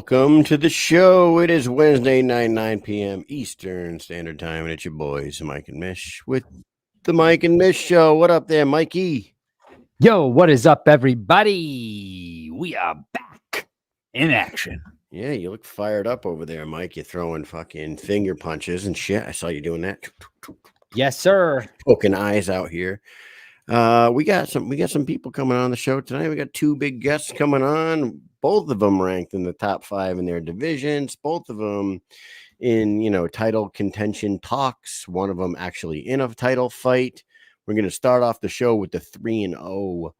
Welcome to the show. It is Wednesday night, 9 p.m. Eastern Standard Time, and it's your boys, Mike and Mish, with the Mike and Mish Show. What up there, Mikey? Yo, what is up, everybody? We are back in action. Yeah, you look fired up over there, Mike. You're throwing fucking finger punches and shit. I saw you doing that. Yes, sir. Poking eyes out here. We got some people coming on the show tonight. We got two big guests coming on. Both of them ranked in the top 5 in their divisions. Both of them in title contention talks. One of them actually in a title fight. We're going to start off the show with the 3-0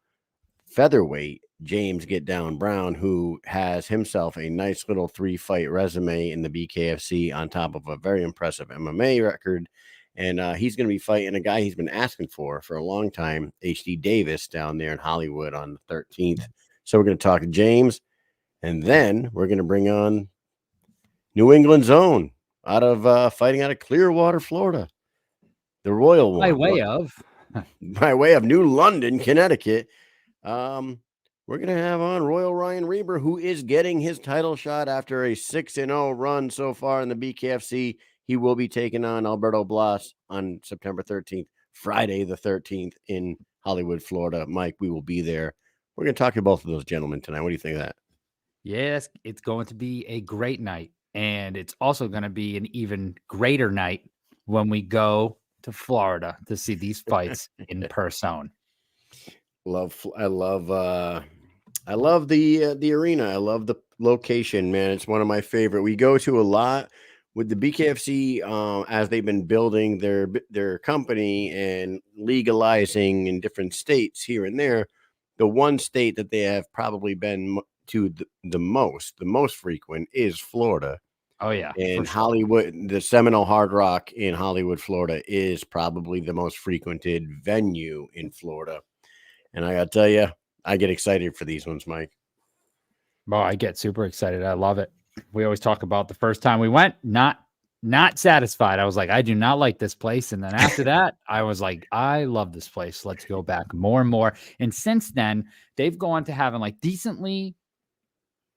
featherweight James Get Down Brown, who has himself a nice little 3-fight resume in the BKFC on top of a very impressive MMA record. And he's going to be fighting a guy he's been asking for a long time, HD Davis, down there in Hollywood on the 13th. So we're going to talk to James, and then we're going to bring on New England's own, fighting out of Clearwater, Florida, the Royal one. By way of New London, Connecticut. We're going to have on Royal Ryan Reber, who is getting his title shot after a 6-0 run so far in the BKFC. He will be taking on Alberto Blas on September 13th, Friday the 13th in Hollywood, Florida. Mike, we will be there. We're going to talk to both of those gentlemen tonight. What do you think of that? Yes, it's going to be a great night. And it's also going to be an even greater night when we go to Florida to see these fights in person. I love the arena. I love the location, man. It's one of my favorite. We go to a lot with the BKFC as they've been building their company and legalizing in different states here and there. The one state that they have probably been to the most frequent is Florida. Oh yeah. And sure. Hollywood, the Seminole Hard Rock in Hollywood, Florida is probably the most frequented venue in Florida. And I got to tell you, I get excited for these ones, Mike. Well, I get super excited. I love it. We always talk about the first time we went, not satisfied. I was like, I do not like this place. And then after that, I was like, I love this place. Let's go back more and more. And since then, they've gone to having like decently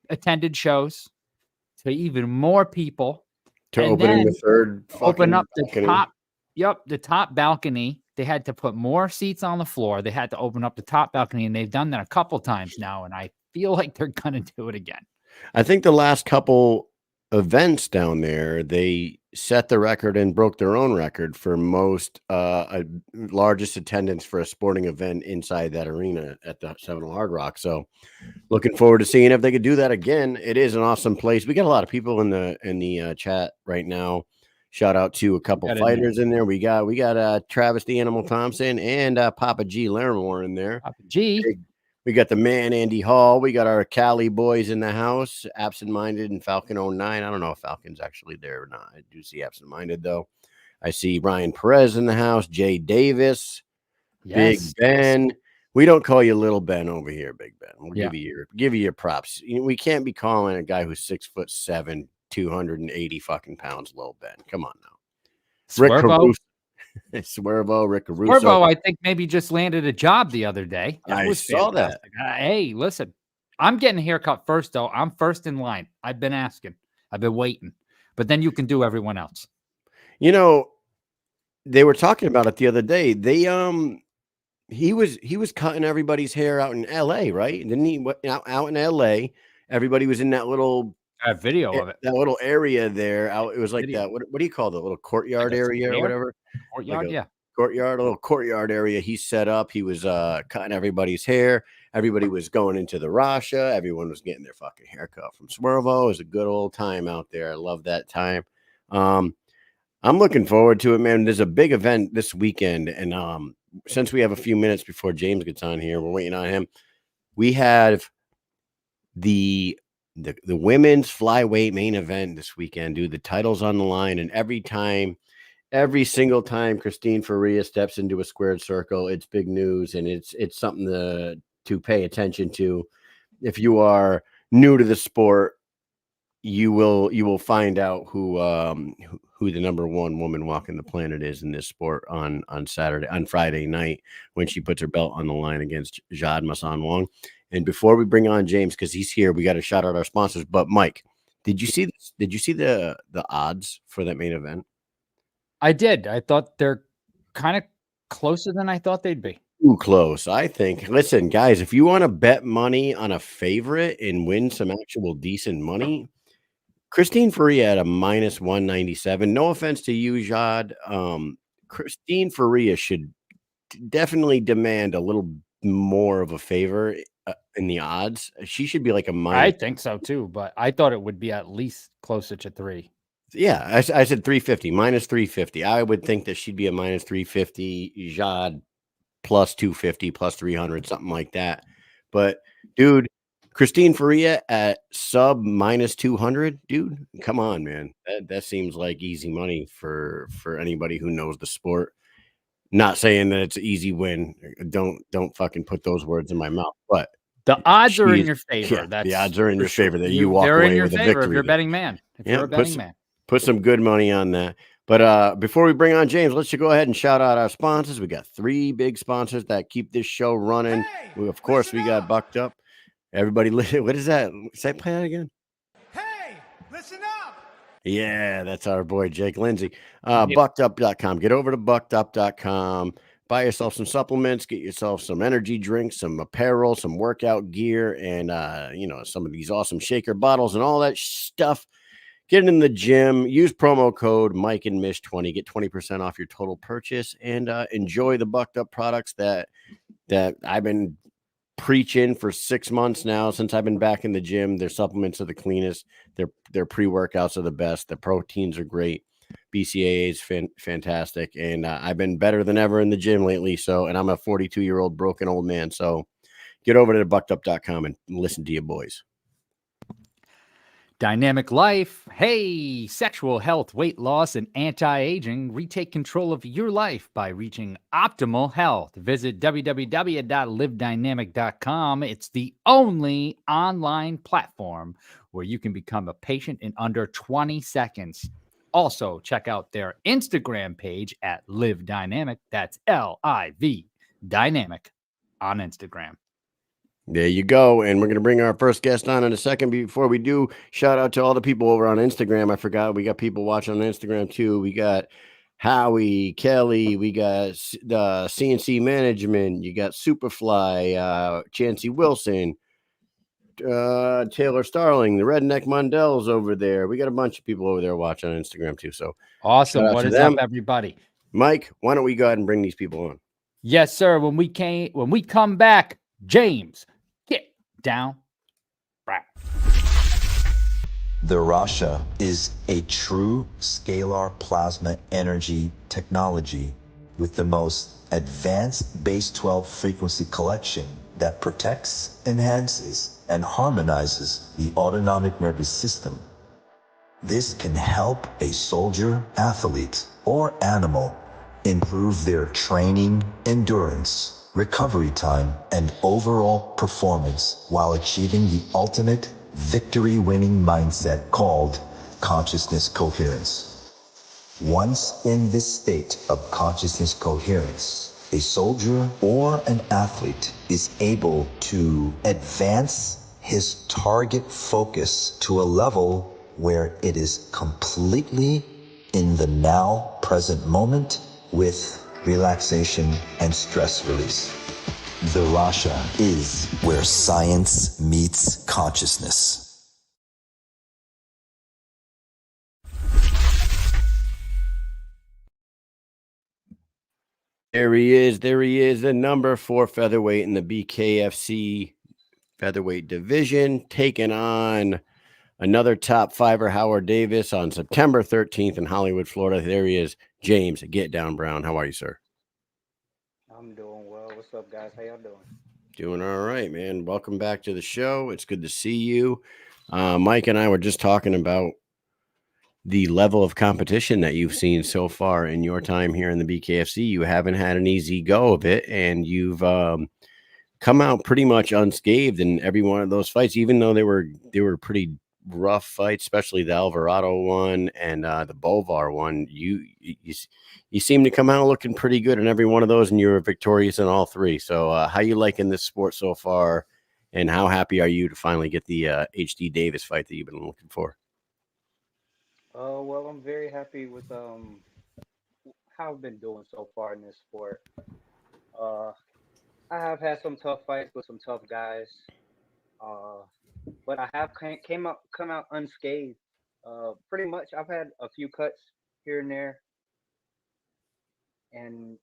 attended shows to even more people. To opening the third open up balcony. The top balcony. They had to put more seats on the floor. They had to open up the top balcony, and they've done that a couple times now. And I feel like they're going to do it again. I think the last couple events down there, they set the record and broke their own record for most largest attendance for a sporting event inside that arena at the Seminole Hard Rock. So looking forward to seeing if they could do that again. It is an awesome place. We got a lot of people in the chat right now. Shout out to a couple fighters in there. We got Travis the Animal Thompson and Papa G Larimore in there. Papa G. We got the man, Andy Hall. We got our Cali boys in the house, Absent Minded and Falcon 09. I don't know if Falcon's actually there or not. I do see Absent Minded, though. I see Ryan Perez in the house, Jay Davis, Big Ben. We don't call you Little Ben over here, Big Ben. We'll give you your props. We can't be calling a guy who's 6'7", 280 fucking pounds, Little Ben. Come on now. Rick Caruso. Swervo, I think maybe just landed a job the other day. I saw that. Hey, listen, I'm getting a haircut first, though. I'm first in line. I've been asking. I've been waiting. But then you can do everyone else. They were talking about it the other day. He was cutting everybody's hair out in L.A., right? Didn't he? Out in L.A., everybody was in that little video of it. That little area there. It was like that. What do you call the little courtyard area or whatever? Courtyard, a little courtyard area he set up. He was cutting everybody's hair. Everybody was going into the Rasha. Everyone was getting their fucking haircut from Swervo. It was a good old time out there. I love that time. I'm looking forward to it, man. There's a big event this weekend, and since we have a few minutes before James gets on here, we're waiting on him. We have the women's flyweight main event this weekend, dude. The title's on the line, and every single time Christine Faria steps into a squared circle, it's big news, and it's something to pay attention to. If you are new to the sport, you will find out who the number one woman walking the planet is in this sport on Friday night when she puts her belt on the line against Jade Masan Wong. And before we bring on James, because he's here, we got to shout out our sponsors. But Mike, Did you see this? Did you see the odds for that main event? I did. I thought they're kind of closer than I thought they'd be. Too close, I think. Listen, guys, if you want to bet money on a favorite and win some actual decent money, Christine Faria at a minus 197. No offense to you, Jad. Christine Faria should definitely demand a little more of a favor in the odds. She should be like a I minus. think so too, but I thought it would be at least closer to 3. Yeah, I said 350, minus 350. I would think that she'd be a minus 350. Jad plus 250, plus 300, something like that. But dude, Christine Faria at sub minus 200, dude, come on, man. That seems like easy money for anybody who knows the sport. Not saying that it's an easy win. Don't fucking put those words in my mouth. But The odds are in she's your favor. yeah, That's the odds are in for your favor that sure. you walk They're in away your with a favor if victory. you're a betting man. If Yeah, you're a betting man. put some good money on that. But before we bring on James, let's just go ahead and shout out our sponsors. We got 3 big sponsors that keep this show running. Of course, we got Bucked Up. Everybody, what is that? Say play that again. Hey, listen up. Yeah, that's our boy Jake Lindsay. Buckedup.com. Get over to buckedup.com. Buy yourself some supplements, get yourself some energy drinks, some apparel, some workout gear, and some of these awesome shaker bottles and all that stuff. Get it in the gym. Use promo code Mike and Mish 20. Get 20% off your total purchase, and enjoy the Bucked Up products that I've been preaching for 6 months now since I've been back in the gym. Their supplements are the cleanest. Their pre-workouts are the best. The proteins are great. BCAA is fantastic, and I've been better than ever in the gym lately. And I'm a 42-year-old broken old man. So get over to buckedup.com and listen to you boys. Dynamic Life. Hey, sexual health, weight loss, and anti-aging. Retake control of your life by reaching optimal health. Visit www.livedynamic.com. It's the only online platform where you can become a patient in under 20 seconds. Also, check out their Instagram page at Live Dynamic. That's LIV Dynamic on Instagram. There you go. And we're going to bring our first guest on in a second. Before we do, shout out to all the people over on Instagram. I forgot we got people watching on Instagram too. We got Howie, Kelly, we got the CNC Management, you got Superfly, Chancey Wilson, Taylor Starling, the Redneck Mundel's over there. We got a bunch of people over there watching on Instagram too. So awesome. What is up, everybody? Mike, why don't we go ahead and bring these people on? Yes, sir. When we come back, James, get down. Right. The Rasha is a true scalar plasma energy technology with the most advanced base 12 frequency collection that protects, enhances, and harmonizes the autonomic nervous system. This can help a soldier, athlete, or animal improve their training, endurance, recovery time, and overall performance while achieving the ultimate victory-winning mindset called consciousness coherence. Once in this state of consciousness coherence, a soldier or an athlete is able to advance his target focus to a level where it is completely in the now present moment with relaxation and stress release. The Rasha is where science meets consciousness. There he is, the number 4 featherweight in the BKFC featherweight division, taking on another top fiver, Howard Davis, on September 13th in Hollywood, Florida. There he is, James Get Down Brown. How are you, sir? I'm doing well. What's up, guys? How y'all doing? Doing all right, man. Welcome back to the show. It's good to see you. Mike and I were just talking about the level of competition that you've seen so far in your time here in the BKFC. You haven't had an easy go of it, and you've come out pretty much unscathed in every one of those fights, even though they were pretty rough fights, especially the Alvarado one and the Bovar one. You seem to come out looking pretty good in every one of those, and you were victorious in all 3. So how you liking this sport so far, and how happy are you to finally get the HD Davis fight that you've been looking for? Well, I'm very happy with how I've been doing so far in this sport. Uh, I have had some tough fights with some tough guys. Uh, but I have come out unscathed. Pretty much, I've had a few cuts here and there, and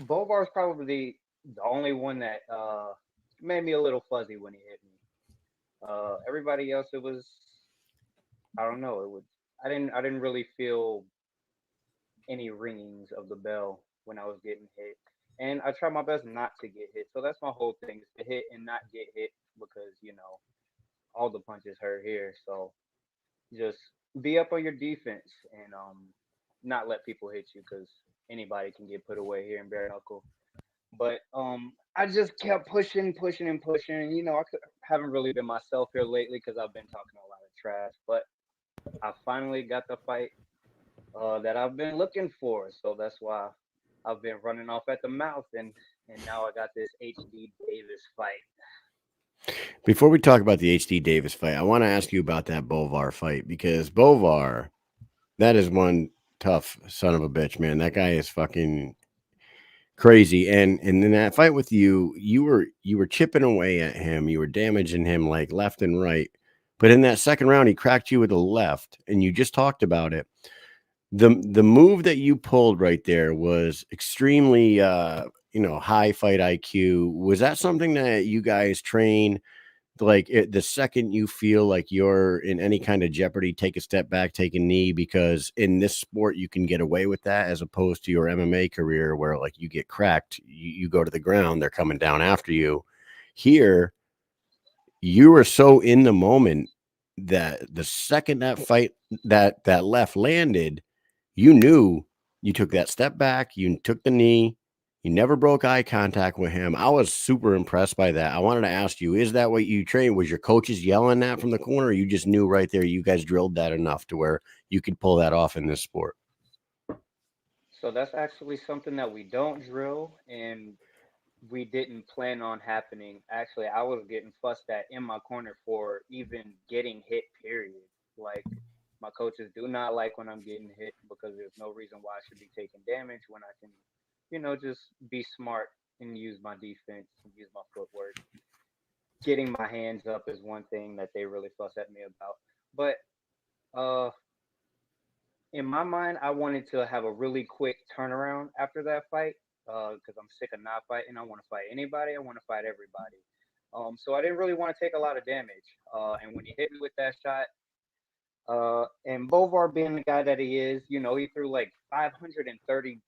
Bovar's probably the only one that made me a little fuzzy when he hit me. Everybody else, it was I don't know. It was I didn't really feel any ringings of the bell when I was getting hit, and I try my best not to get hit. So that's my whole thing is to hit and not get hit because all the punches hurt here. So just be up on your defense and not let people hit you because anybody can get put away here in bare knuckle. But I just kept pushing, pushing, and pushing. Haven't really been myself here lately because I've been talking a lot of trash. But I finally got the fight that I've been looking for. So that's why I've been running off at the mouth, and now I got this HD Davis fight. Before we talk about the HD Davis fight, I want to ask you about that Bovar fight because Bovar, that is one tough son of a bitch, man. That guy is fucking crazy. And in that fight with you, you were chipping away at him, you were damaging him like left and right. But in that second round, he cracked you with a left, and you just talked about it. The move that you pulled right there was extremely high fight IQ. Was that something that you guys train? Like the second you feel like you're in any kind of jeopardy, take a step back, take a knee, because in this sport you can get away with that as opposed to your MMA career where like you get cracked, you go to the ground, they're coming down after you. Here, you were so in the moment that the second that fight that left landed, you knew you took that step back, you took the knee, you never broke eye contact with him. I was super impressed by that. I wanted to ask you, is that what you trained? Was your coaches yelling that from the corner, or you just knew right there you guys drilled that enough to where you could pull that off in this sport? So that's actually something that we don't drill, and we didn't plan on happening. Actually, I was getting fussed at in my corner for even getting hit, period. Like, my coaches do not like when I'm getting hit because there's no reason why I should be taking damage when I can, just be smart and use my defense and use my footwork. Getting my hands up is one thing that they really fuss at me about. But uh, in my mind, I wanted to have a really quick turnaround after that fight because I'm sick of not fighting. I want to fight anybody. I want to fight everybody. So I didn't really want to take a lot of damage. And when he hit me with that shot, and Bovar being the guy that he is, he threw like 530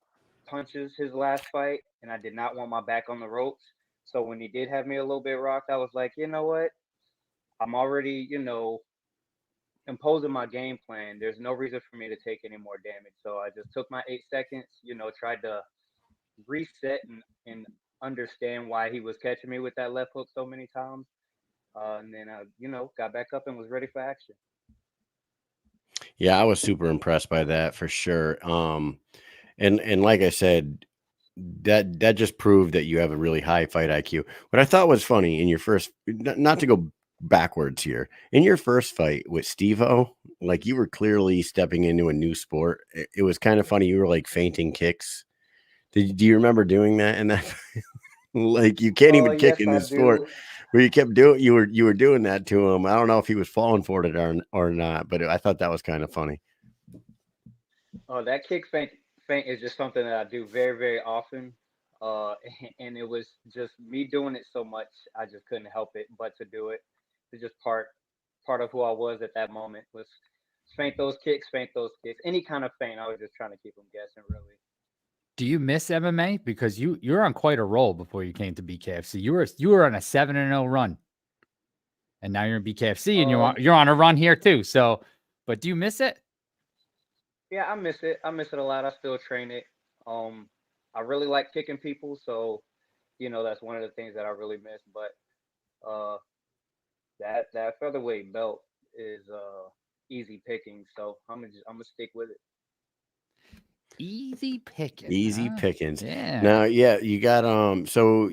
punches his last fight, and I did not want my back on the ropes. So when he did have me a little bit rocked, I was like, you know what? I'm already, imposing my game plan. There's no reason for me to take any more damage. So I just took my 8 seconds, tried to reset and understand why he was catching me with that left hook so many times. And then I, got back up and was ready for action. Yeah, I was super impressed by that for sure. And like I said, that just proved that you have a really high fight IQ. What I thought was funny in your first, not to go backwards here, in your first fight with Steve-O, like you were clearly stepping into a new sport. It was kind of funny. You were like feinting kicks. Do you remember doing that? And that, like, you can't even kick Yes, in I this sport. do. Where you kept doing, you were doing that to him. I don't know if he was falling for it or not, but I thought that was kind of funny. That kick feint is just something that I do very, very often. Uh, and it was just me doing it so much, I just couldn't help it but to do it. It's just part of who I was at that moment was feint those kicks, any kind of feint. I was just trying to keep them guessing, really. Do you miss MMA? Because you're on quite a roll before you came to BKFC. You were on a 7-0 run, and now you're in BKFC, and Um, you're on a run here too. So, but do you miss it? yeah, I miss it. I miss it a lot. I still train it. Um, I really like kicking people, so that's one of the things that I really miss. But uh, that featherweight belt is easy picking, so I'm gonna stick with it. Easy picking. Easy huh? pickings. Yeah. Now, yeah, you got so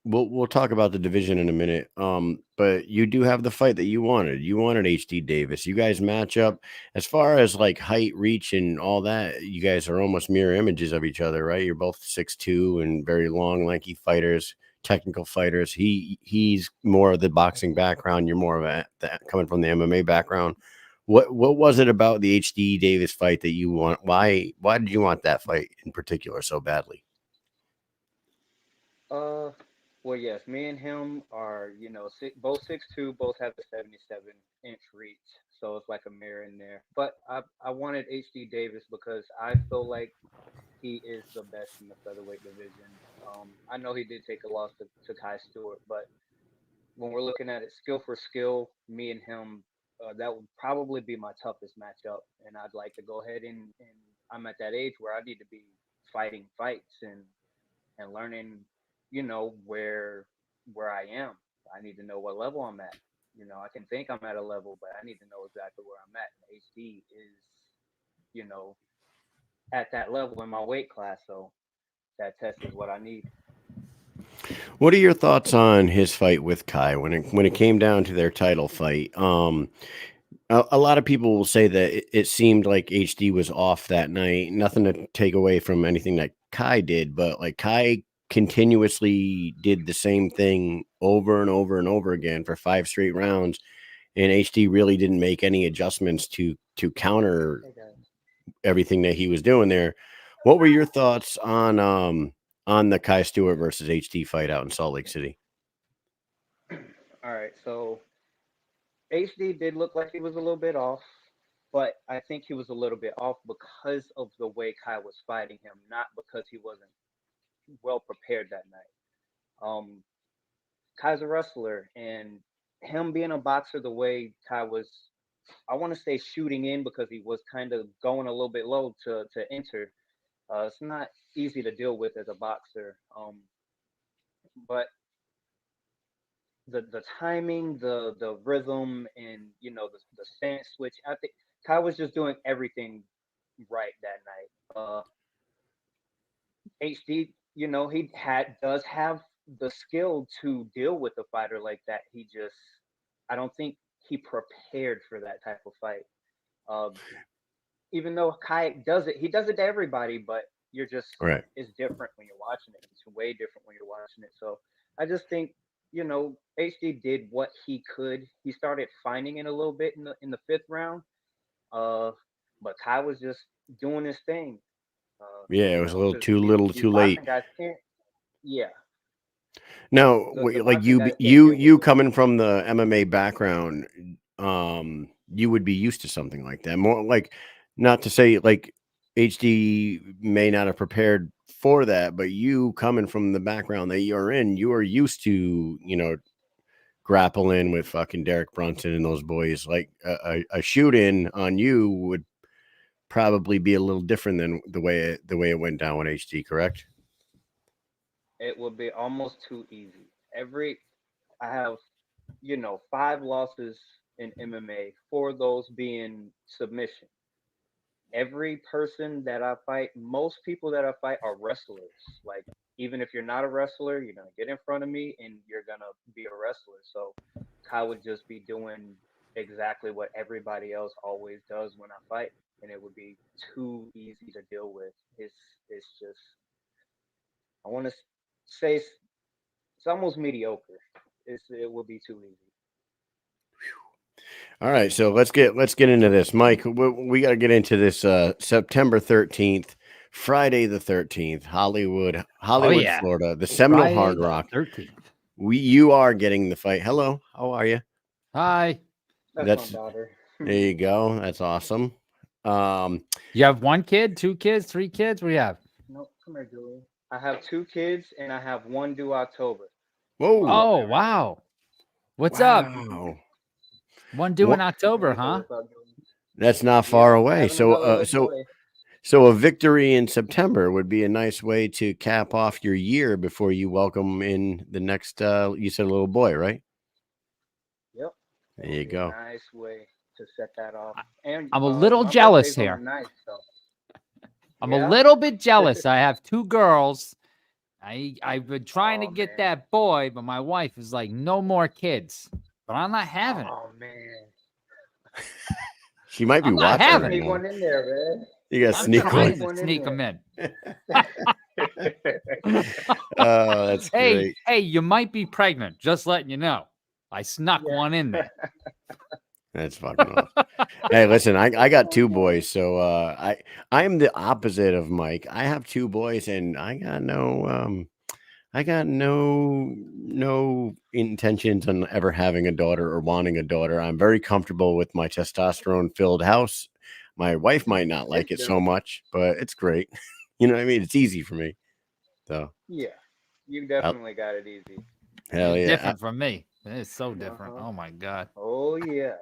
we'll talk about the division in a minute. But you do have the fight that you wanted. You wanted HD Davis. You guys match up as far as like height, reach, and all that. You guys are almost mirror images of each other, right? You're both 6'2" and very long, lanky fighters, technical fighters. He's more of the boxing background. You're more of coming from the MMA background. What was it about the HD Davis fight that you want? Why did you want that fight in particular so badly? Well, yes, me and him are, both 6'2", both have a 77-inch reach, so it's like a mirror in there. But I wanted HD Davis because I feel like he is the best in the featherweight division. I know he did take a loss to Kai Stewart, but when we're looking at it skill for skill, me and him, that would probably be my toughest matchup. And I'd like to go ahead and I'm at that age where I need to be fighting fights and learning, where I am. I need to know what level I'm at. I can think I'm at a level, but I need to know exactly where I'm at. And HD is, you know, at that level in my weight class, so that test is what I need. What are your thoughts on his fight with Kai when it came down to their title fight? A lot of people will say that it seemed like HD was off that night. Nothing to take away from anything that Kai did, but like Kai continuously did the same thing over and over and over again for 5 straight rounds, and HD really didn't make any adjustments to counter Hey guys. everything that he was doing there. What were your thoughts on the Kai Stewart versus HD fight out in Salt Lake City? All right, so HD did look like he was a little bit off, but I think he was a little bit off because of the way Kai was fighting him, not because he wasn't well prepared that night. Kai's a wrestler, and him being a boxer, the way Kai was, I want to say shooting in because he was kind of going a little bit low to enter. It's not easy to deal with as a boxer. But the timing, the rhythm, and the stance switch. I think Kai was just doing everything right that night. HD, he does have the skill to deal with a fighter like that. I don't think he prepared for that type of fight. Uh, Even though Kai does it, he does it to everybody, but Right. it's different when you're watching it. It's way different when you're watching it. So I just think, HD did what he could. He started finding it a little bit in the fifth round. Uh, but Kai was just doing his thing. Yeah, it was a Because little these too late. boxing guys can't. Yeah, Now, the like boxing you, guys can't deal with you it. coming from the MMA background, you would be used to something like that. More like, not to say like HD may not have prepared for that, but you coming from the background that you're in, you are used to, grappling with fucking Derek Brunson and those boys. Like a shoot in on you would probably be a little different than the way it went down with HD. Correct? It would be almost too easy. I have, 5 losses in MMA, 4 of those being submission. Every person that I fight, most people that I fight are wrestlers. Like, even if you're not a wrestler, you're gonna get in front of me and you're gonna be a wrestler. So Kai would just be doing exactly what everybody else always does when I fight, and it would be too easy to deal with. It's just, I want to say it's almost mediocre. It will be too easy. All right, so let's get into this, Mike. We got to get into this. September 13th, Friday the 13th, Hollywood, Oh yeah. Florida, the Seminole Friday Hard the Rock. 13th. You are getting the fight. Hello, how are you? Hi. That's my That's daughter. There you go. That's awesome. Um, You have 1 kid, 2 kids, 3 kids? What do you have? No, come here, Julie. I have 2 kids and I have one due October. I'm whoa, Oh, loving it right now. wow. What's up? wow. One due in What? October, There you go. huh? What's up, Julie? That's not far Yep, away. having So, another little boy. so a victory in September would be a nice way to cap off your year before you welcome in the next. You said a little boy, right? Yep, it There would you be a go. nice way to set that off. And I'm a little my jealous birthday's on the here. ninth, so I'm a Yeah. little bit jealous. I have 2 girls. I've been trying to Oh get man. that boy, but my wife is like, no more kids. But I'm not having it. Oh man. She might be I'm not You gotta watching having right it. sneak now. one in there, man. You got to You I'm sneak gotta one. trying sneak to one in sneak them there. in. Oh, that's Hey, great. hey, you might be pregnant. Just letting you know. I snuck Yeah. one in there. That's fucking awesome. Hey, listen, I got Oh, 2 man. boys, so I'm the opposite of Mike. I have 2 boys, and I got no intentions on ever having a daughter or wanting a daughter. I'm very comfortable with my testosterone filled house. My wife might not like It's it so good. much, but it's great. You know what I mean? It's easy for me. So Yeah. You I'll, definitely got it easy. hell It's yeah. different from me. It's so different. Uh-huh. Oh my God. Oh yeah.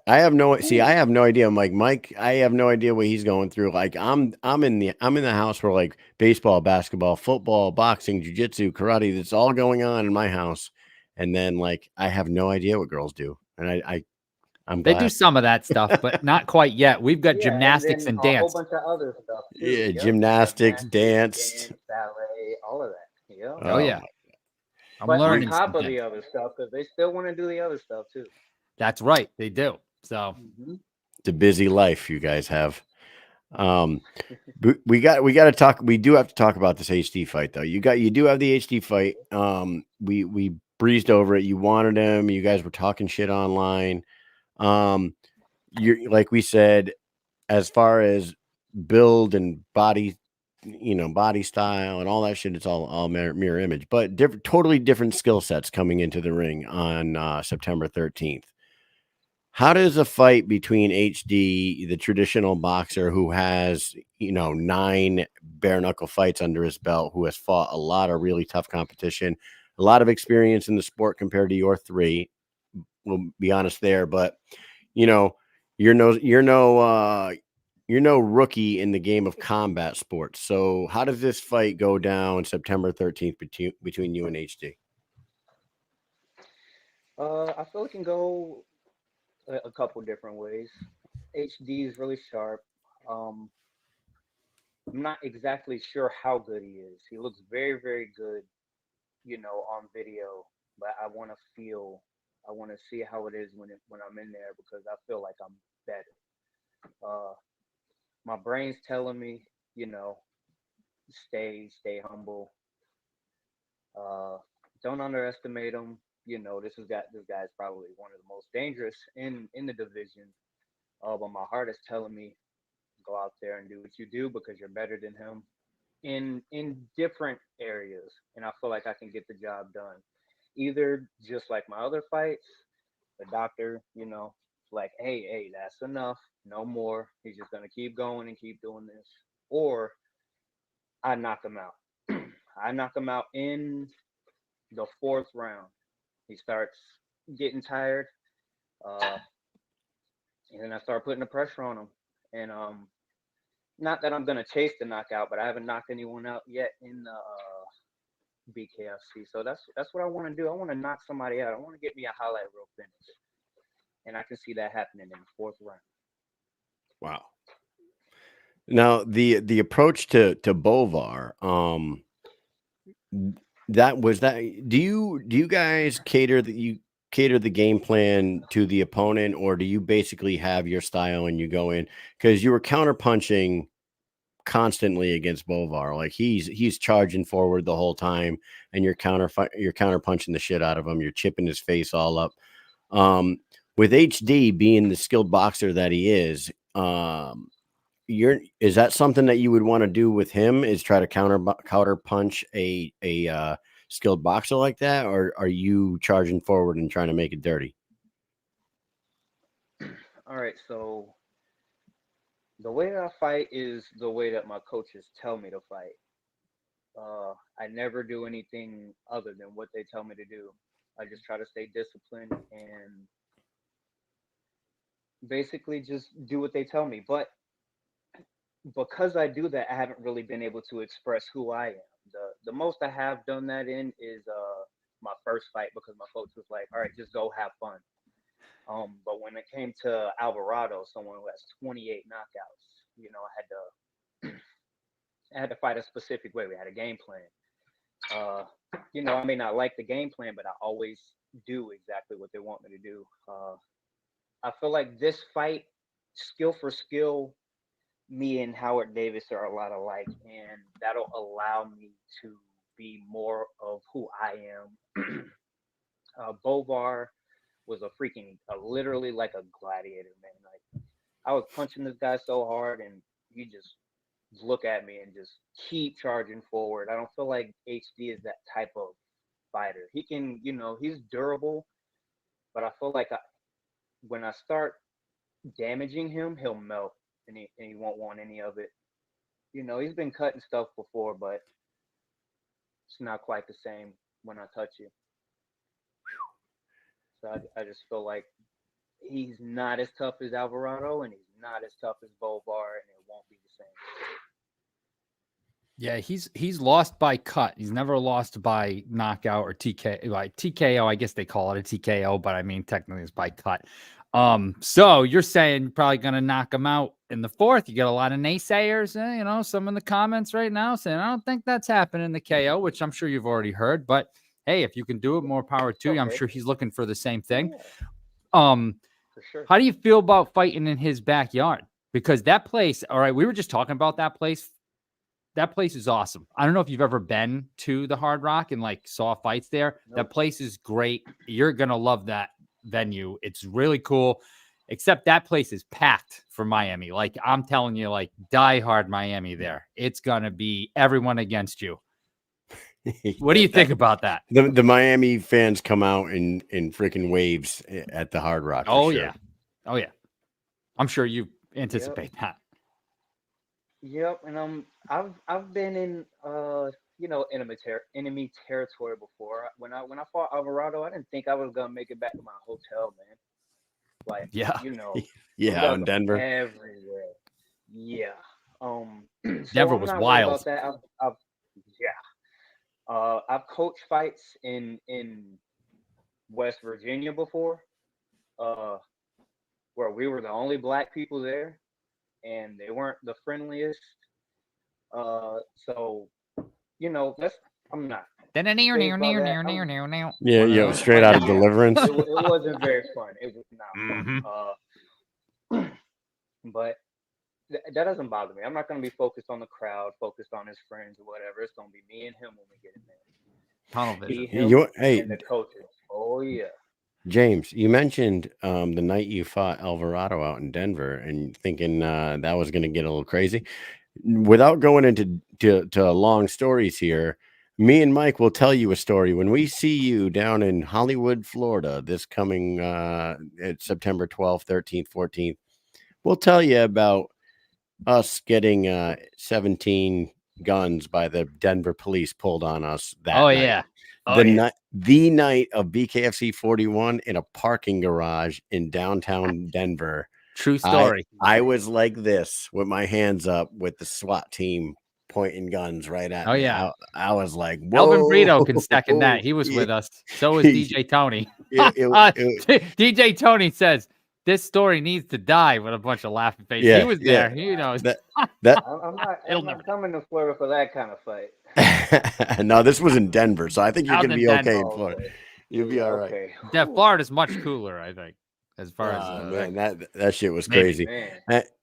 I have no see. I Ooh. have no idea. I'm like Mike. I have no idea what he's going through. Like I'm in the house where like baseball, basketball, football, boxing, jujitsu, karate. That's all going on in my house, and then like I have no idea what girls do, and I'm They do glad. some of that stuff, but not quite yet. We've got Yeah, and gymnastics then and a whole dance. bunch of other stuff too. Yeah, Yep. gymnastics, Gymnastics, dance. dance, ballet, all of that. Yep. Oh Oh yeah. my, I'm But on learning top some of things. the other stuff, because they still want to do the other stuff too. That's right. They do. So Hmm. it's a busy life you guys have. Um, we got to talk. We do have to talk about this HD fight though. You do have the HD fight. We breezed over it. You wanted him. You guys were talking shit online. Um, you're like we said, as far as build and body, body style and all that shit. It's all mirror image, but different, totally different skill sets coming into the ring on September 13th. How does a fight between HD, the traditional boxer who has, 9 bare knuckle fights under his belt, who has fought a lot of really tough competition, a lot of experience in the sport compared to your 3, we'll be honest there, but you know, you're no rookie in the game of combat sports. So how does this fight go down September 13th between you and HD? I feel it can go a couple different ways. HD is really sharp. Um, I'm not exactly sure how good he is. He looks very, very good, on video. But I want to see how it is when I'm in there because I feel like I'm better. Uh, my brain's telling me, you know, stay humble. Uh, don't underestimate him. This guy's probably one of the most dangerous in the division. But my heart is telling me go out there and do what you do because you're better than him in different areas, and I feel like I can get the job done. Either just like my other fights, the doctor, like, hey, that's enough, no more. He's just gonna keep going and keep doing this, or I knock him out. I knock him out in the 4th round. He starts getting tired, uh, and then I start putting the pressure on him. And not that I'm gonna chase the knockout, but I haven't knocked anyone out yet in the BKFC. So that's what I want to do. I want to knock somebody out. I want to get me a highlight reel finish, and I can see that happening in the 4th round. Wow. Now the approach to Bovar, that was that. Do you guys cater the game plan to the opponent, or do you basically have your style and you go in because you were counter punching constantly against Bovar? Like he's charging forward the whole time, and you're counter punching the shit out of him. You're chipping his face all up. With HD being the skilled boxer that he is, is that something that you would want to do with him? Is try to counter punch a skilled boxer like that, or are you charging forward and trying to make it dirty? All right, so the way that I fight is the way that my coaches tell me to fight. I never do anything other than what they tell me to do. I just try to stay disciplined and basically just do what they tell me. But because I do that, I haven't really been able to express who I am. The most I have done that in is my first fight because my coach was like, "All right, just go have fun." But when it came to Alvarado, someone who has 28 knockouts, I had to I had to fight a specific way. We had a game plan. I may not like the game plan, but I always do exactly what they want me to do. I feel like this fight, skill for skill, me and Howard Davis are a lot alike, and that'll allow me to be more of who I am. Bovar was literally like a gladiator, man. Like I was punching this guy so hard, and he just look at me and just keep charging forward. I don't feel like HD is that type of fighter. He can, he's durable, but I feel like when I start damaging him, he'll melt, and he won't want any of it. He's been cutting stuff before, but it's not quite the same when I touch you. So I just feel like he's not as tough as Alvarado, and he's not as tough as Bovar, and it won't be the same. Yeah, he's lost by cut. He's never lost by knockout or TKO. I guess they call it a TKO, but I mean technically it's by cut. So you're saying you're probably gonna knock him out in the fourth. You get a lot of naysayers, some in the comments right now saying I don't think that's happening in the KO, which I'm sure you've already heard. But hey, if you can do it, more power to you. I'm sure he's looking for the same thing. Yeah. For sure. How do you feel about fighting in his backyard? Because that place, all right, we were just talking about that place. That place is awesome. I don't know if you've ever been to the Hard Rock and like saw fights there. Nope. That place is great. You're going to love that venue. It's really cool, except that place is packed for Miami. Like I'm telling you, like diehard Miami there. It's going to be everyone against you. What do you think about that? The Miami fans come out in freaking waves at the Hard Rock. Oh, sure. Yeah. Oh, yeah. I'm sure you anticipate that. Yep, and I've been in enemy territory before. When I fought Alvarado, I didn't think I was gonna make it back to my hotel, man. Like yeah, in Denver, everywhere. Yeah, Denver was wild. About that. I've coached fights in West Virginia before, where we were the only black people there. And they weren't the friendliest. So, I'm not. Yeah, straight out of Deliverance. It wasn't very fun. It was not fun. But that doesn't bother me. I'm not going to be focused on the crowd, focused on his friends or whatever. It's going to be me and him when we get in there. Tunnel vision. And the coaches. Oh, yeah. James, you mentioned the night you fought Alvarado out in Denver and thinking that was going to get a little crazy. Without going into long stories here, me and Mike will tell you a story. When we see you down in Hollywood, Florida, this coming September 12th, 13th, 14th, we'll tell you about us getting 17 guns by the Denver police pulled on us that night. Yeah. The night of BKFC 41 in a parking garage in downtown Denver. True story. I was like this with my hands up with the SWAT team pointing guns right at me. Yeah. I was like, whoa. Elvin Brito can second that. He was with us. So was DJ Tony. DJ Tony says, this story needs to die with a bunch of laughing faces. Yeah, he was there. He knows. I'm not coming to Florida for that kind of fight. No, this was in Denver, so I think you're going to be okay in Florida. You'll be all right. Okay. Yeah, Florida's much cooler, I think, as far as man, that shit was crazy.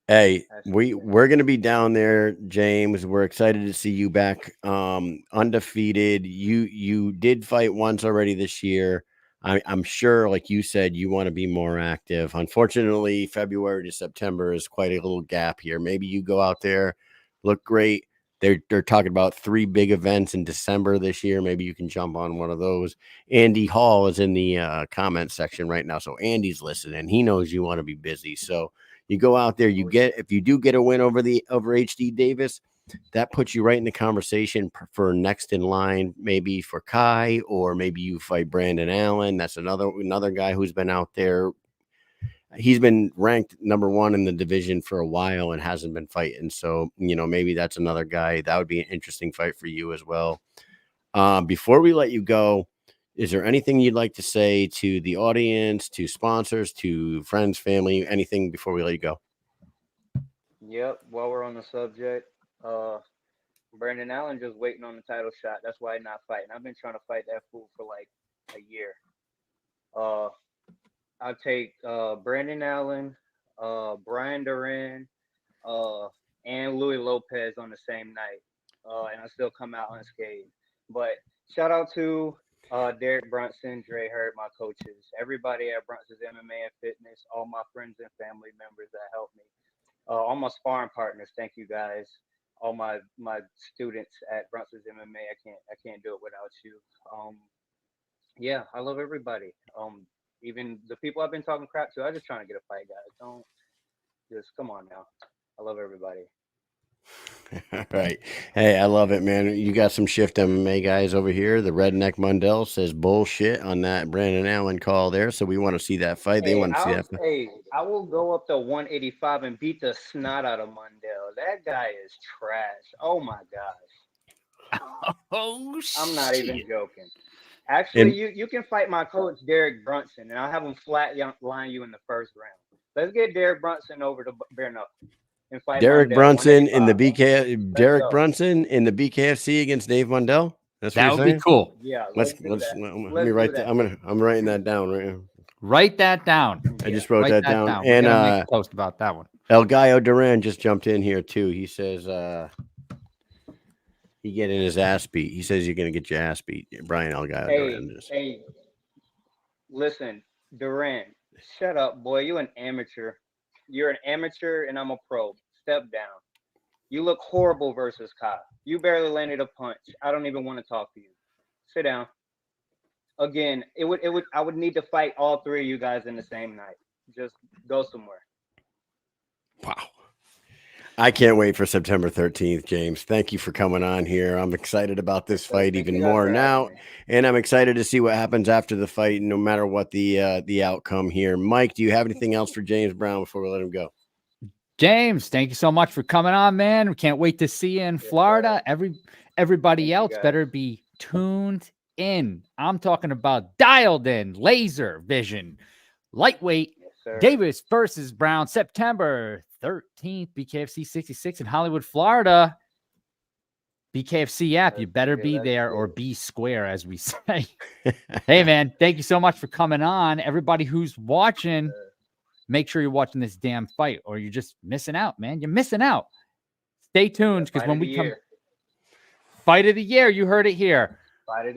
Hey, we're going to be down there, James. We're excited to see you back, undefeated. You did fight once already this year. I'm sure, like you said, you want to be more active. Unfortunately, February to September is quite a little gap here. Maybe you go out there, look great. They're talking about 3 big events in December this year. Maybe you can jump on one of those. Andy Hall is in the comment section right now. So Andy's listening. He knows you want to be busy. So you go out there, if you do get a win over HD Davis, that puts you right in the conversation for next in line, maybe for Kai, or maybe you fight Brandon Allen. That's another guy who's been out there. He's been ranked number 1 in the division for a while and hasn't been fighting. So, maybe that's another guy. That would be an interesting fight for you as well. Before we let you go, is there anything you'd like to say to the audience, to sponsors, to friends, family, anything before we let you go? Yep. While we're on the subject, Brandon Allen just waiting on the title shot. That's why he's not fighting. I've been trying to fight that fool for like a year. I'll take Brandon Allen, Brian Duran, and Louis Lopez on the same night, and I still come out unscathed. But shout out to Derek Brunson, Dre Hurt, my coaches, everybody at Brunson's MMA and Fitness, all my friends and family members that helped me, all my sparring partners. Thank you guys. All my students at Brunson's MMA. I can't do it without you. Yeah, I love everybody. Even the people I've been talking crap to. I'm just trying to get a fight, guys. Don't just come on now. I love everybody. All right. Hey, I love it, man. You got some Shift MMA guys over here. The Redneck Mundell says bullshit on that Brandon Allen call there. So we want to see that fight. They want to see that fight. Hey, I will go up to 185 and beat the snot out of Mundell. That guy is trash. Oh my gosh. Oh, I'm not even joking. Actually, you can fight my coach Derek Brunson, and I'll have him flat line you in the first round. Let's get Derek Brunson over to bare knuckle and fight Derek Mundell, Brunson in the 185. Derek Brunson in the BKFC against Dave Mundell. That's what that you're would saying? be cool. Yeah, Let me write that. I'm writing that down right now. Write that down. I just wrote that down. We're And gonna make a post about that one. El Gallo Duran just jumped in here too. He says he getting his ass beat. He says you're gonna get your ass beat. Brian El Gallo Duran. Hey, listen, Duran, shut up, boy. You an amateur. You're an amateur, and I'm a pro. Step down. You look horrible versus Kyle. You barely landed a punch. I don't even want to talk to you. Sit down. Again, I would need to fight all three of you guys in the same night. Just go somewhere. Wow. I can't wait for September 13th, James. Thank you for coming on here. I'm excited about this fight even more now, and I'm excited to see what happens after the fight, no matter what the outcome here. Mike, do you have anything else for James Brown before we let him go? James, thank you so much for coming on, man. We can't wait to see you in Florida. Everybody else better be tuned in. I'm talking about dialed in, laser vision, lightweight. Davis versus Brown, September 13th, BKFC 66 in Hollywood, Florida. BKFC app, you better be there or be square, as we say. Hey, man, thank you so much for coming on. Everybody who's watching, make sure you're watching this damn fight or you're just missing out, man. You're missing out. Stay tuned because when we come, fight of the year, you heard it here.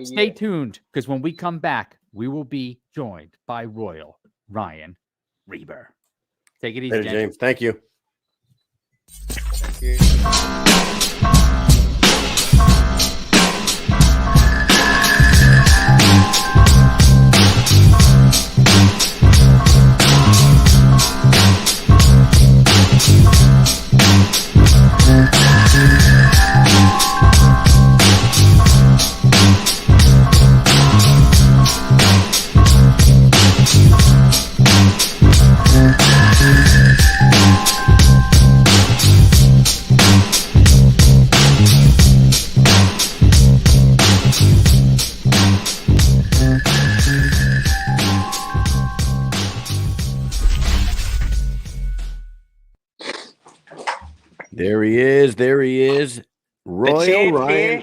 Stay tuned because when we come back, we will be joined by Royal Ryan Reber. Take it easy, James. Thank you. Thank you. There he is. There he is. Royal Ryan.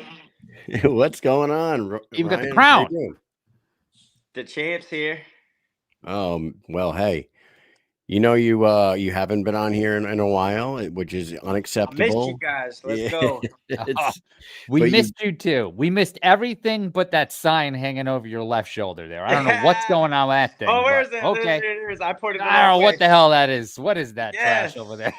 What's going on? Even got the crown. The champ's here. Well, hey, you know, you haven't been on here in a while, which is unacceptable. I missed you guys. Let's go. We missed you too. We missed everything but that sign hanging over your left shoulder there. I don't know what's going on with that thing. Oh, where's it? Okay. I put it. I don't know what the hell that is. What is that trash over there?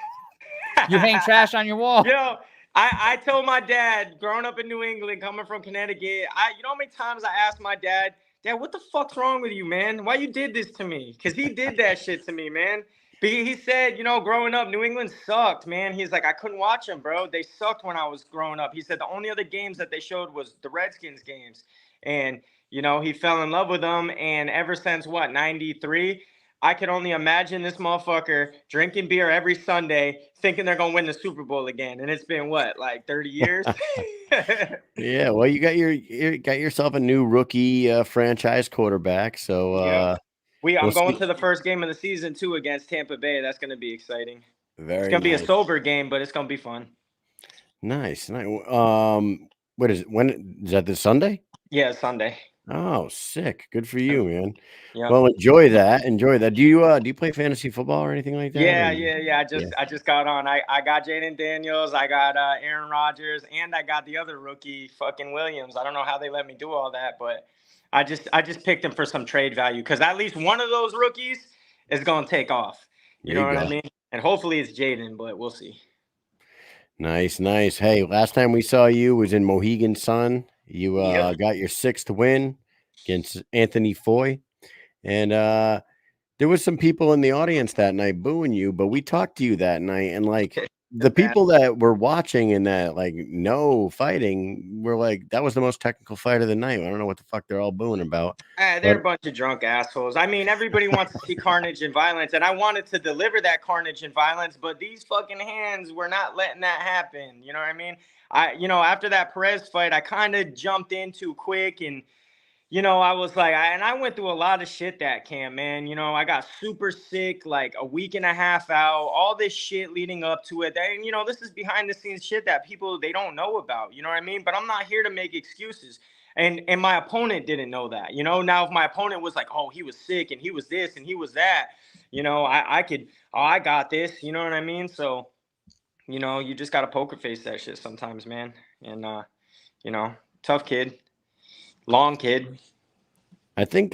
You hang trash on your wall? Yo, I told my dad, growing up in New England, coming from Connecticut, you know how many times I asked my dad, what the fuck's wrong with you, man? Why you did this to me? Because he did that shit to me, man. He said, you know, growing up, New England sucked, man. He's like, I couldn't watch them, bro. They sucked when I was growing up. He said the only other games that they showed was the Redskins games. And, you know, he fell in love with them. And ever since, 93, I could only imagine this motherfucker drinking beer every Sunday, thinking they're going to win the Super Bowl again. And it's been, 30 years? Yeah, well, you got yourself a new rookie franchise quarterback. So I'm going to the first game of the season, too, against Tampa Bay. That's going to be exciting. Very It's going to be a sober game, but it's going to be fun. Nice. What is it? When is that? This Sunday? Yeah, Sunday. Oh, sick. Good for you, man. Yeah. Well, enjoy that. Enjoy that. Do you play fantasy football or anything like that? Yeah, or- yeah. I just got on. I got Jaden Daniels, I got Aaron Rodgers, and I got the other rookie, fucking Williams. I don't know how they let me do all that, but I just picked him for some trade value because at least one of those rookies is gonna take off. You There know you what I go. mean? And hopefully it's Jaden, but we'll see. Nice, nice. Hey, last time we saw you was in Mohegan Sun. You Yep. got your 6th win against Anthony Foy. And there was some people in the audience that night booing you, but we talked to you that night, and like the bad. people that were watching and that like no fighting were like, that was the most technical fight of the night. I don't know what the fuck they're all booing about. They're a bunch of drunk assholes. I mean, everybody wants to see carnage and violence, and I wanted to deliver that carnage and violence, but these fucking hands were not letting that happen. You know what I mean? After that Perez fight, I kind of jumped in too quick, and I was like, I went through a lot of shit that camp, man. I got super sick, like a week and a half out, all this shit leading up to it. And, this is behind the scenes shit that people, they don't know about, you know what I mean? But I'm not here to make excuses. And my opponent didn't know that, Now, if my opponent was like, oh, he was sick and he was this and he was that, I got this, you know what I mean? So, you just got to poker face that shit sometimes, man. And, tough kid. Long kid. I think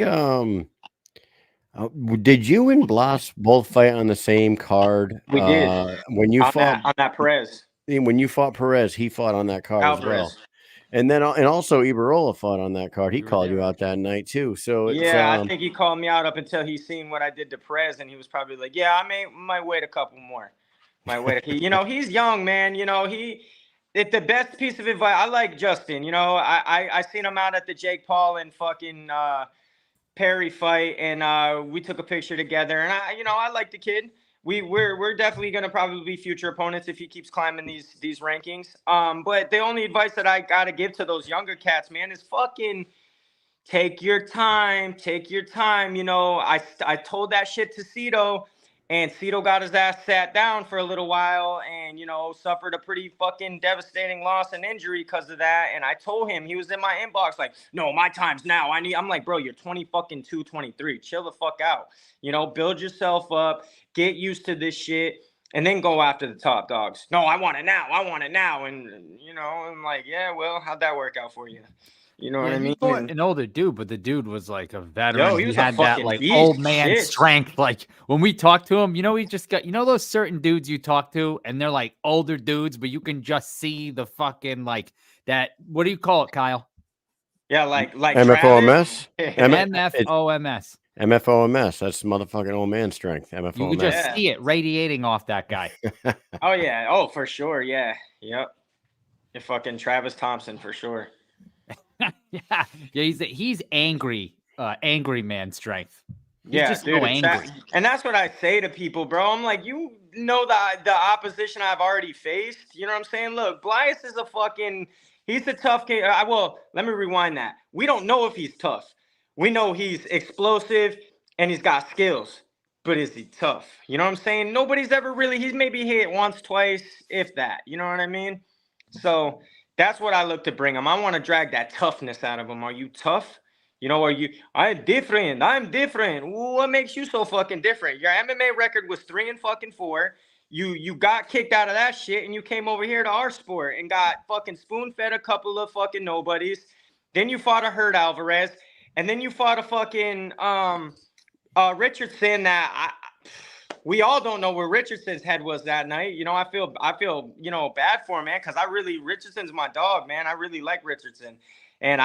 did you and Blas both fight on the same card? We did. When you fought on that Perez. when you fought Perez, he fought on that card as well. Alvarez. And then and also Ibarola fought on that card. He You were called you there. out that night too. So it's, Yeah, I think he called me out up until he seen what I did to Perez, and he was probably like, "Yeah, might wait a couple more, might wait." He's young, man. It's the best piece of advice. I like Justin. I seen him out at the Jake Paul and fucking Perry fight, and we took a picture together, and I like the kid. We're definitely gonna probably be future opponents if he keeps climbing these rankings. But the only advice that I gotta give to those younger cats, man, is fucking take your time. Take your time. I told that shit to Cito, and Cito got his ass sat down for a little while, and suffered a pretty fucking devastating loss and injury because of that. And I told him, he was in my inbox like, no, my time's now. I'm like, bro, you're 23. Chill the fuck out. Build yourself up, get used to this shit, and then go after the top dogs. No, I want it now. And I'm like, yeah, well, how'd that work out for you? You know what I mean? An older dude, but the dude was like a veteran. Yo, he was a had that fucking like beast. old man Shit. strength. Like when we talked to him, he just got those certain dudes you talk to, and they're like older dudes, but you can just see the fucking like that. What do you call it, Kyle? Yeah, like MFOMS? MFOMS. MFOMS. That's motherfucking old man strength. MFOMS. You could just see it radiating off that guy. Oh yeah. Oh, for sure. Yeah. Yep. You're fucking Travis Thompson for sure. yeah. He's angry. Angry man strength. He's just dude, so angry. and that's what I say to people, bro. I'm like, the opposition I've already faced. You know what I'm saying? Look, Blias is he's a tough kid. Well, let me rewind that. We don't know if he's tough. We know he's explosive and he's got skills, but is he tough? You know what I'm saying? Nobody's ever he's maybe hit once, twice, if that. You know what I mean? So that's what I look to bring him. I want to drag that toughness out of him. Are you tough? I'm different. What makes you so fucking different? Your MMA record was 3-4. You got kicked out of that shit, and you came over here to our sport and got fucking spoon-fed a couple of fucking nobodies. Then you fought a Hurt Alvarez, and then you fought a fucking Richardson that we all don't know where Richardson's head was that night. I feel bad for him, man, because Richardson's my dog, man. I really like Richardson. And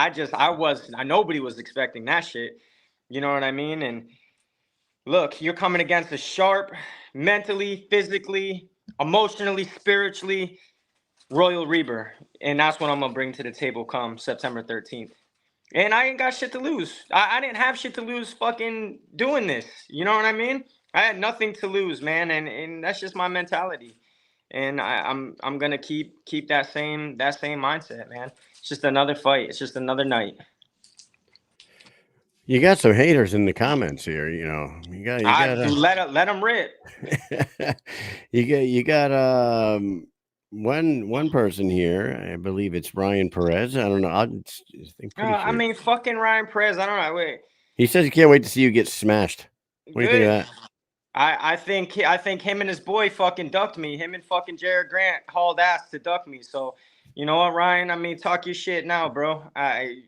nobody was expecting that shit. You know what I mean? And look, you're coming against a sharp, mentally, physically, emotionally, spiritually, Royal Reber. And that's what I'm going to bring to the table come September 13th. And I ain't got shit to lose. I didn't have shit to lose fucking doing this. You know what I mean? I had nothing to lose, man. And that's just my mentality. And I'm gonna keep that same mindset, man. It's just another fight. It's just another night. You got some haters in the comments here. You got let them rip. you got one person here, I believe it's Ryan Perez. I don't know. I'm pretty I sure. mean, fucking Ryan Perez. I don't know. Wait, He says he can't wait to see you get smashed. What do you think of good. that? I think him and his boy fucking ducked me. Him and fucking Jared Grant hauled ass to duck me. So you know what, Ryan? I mean, talk your shit now, bro. I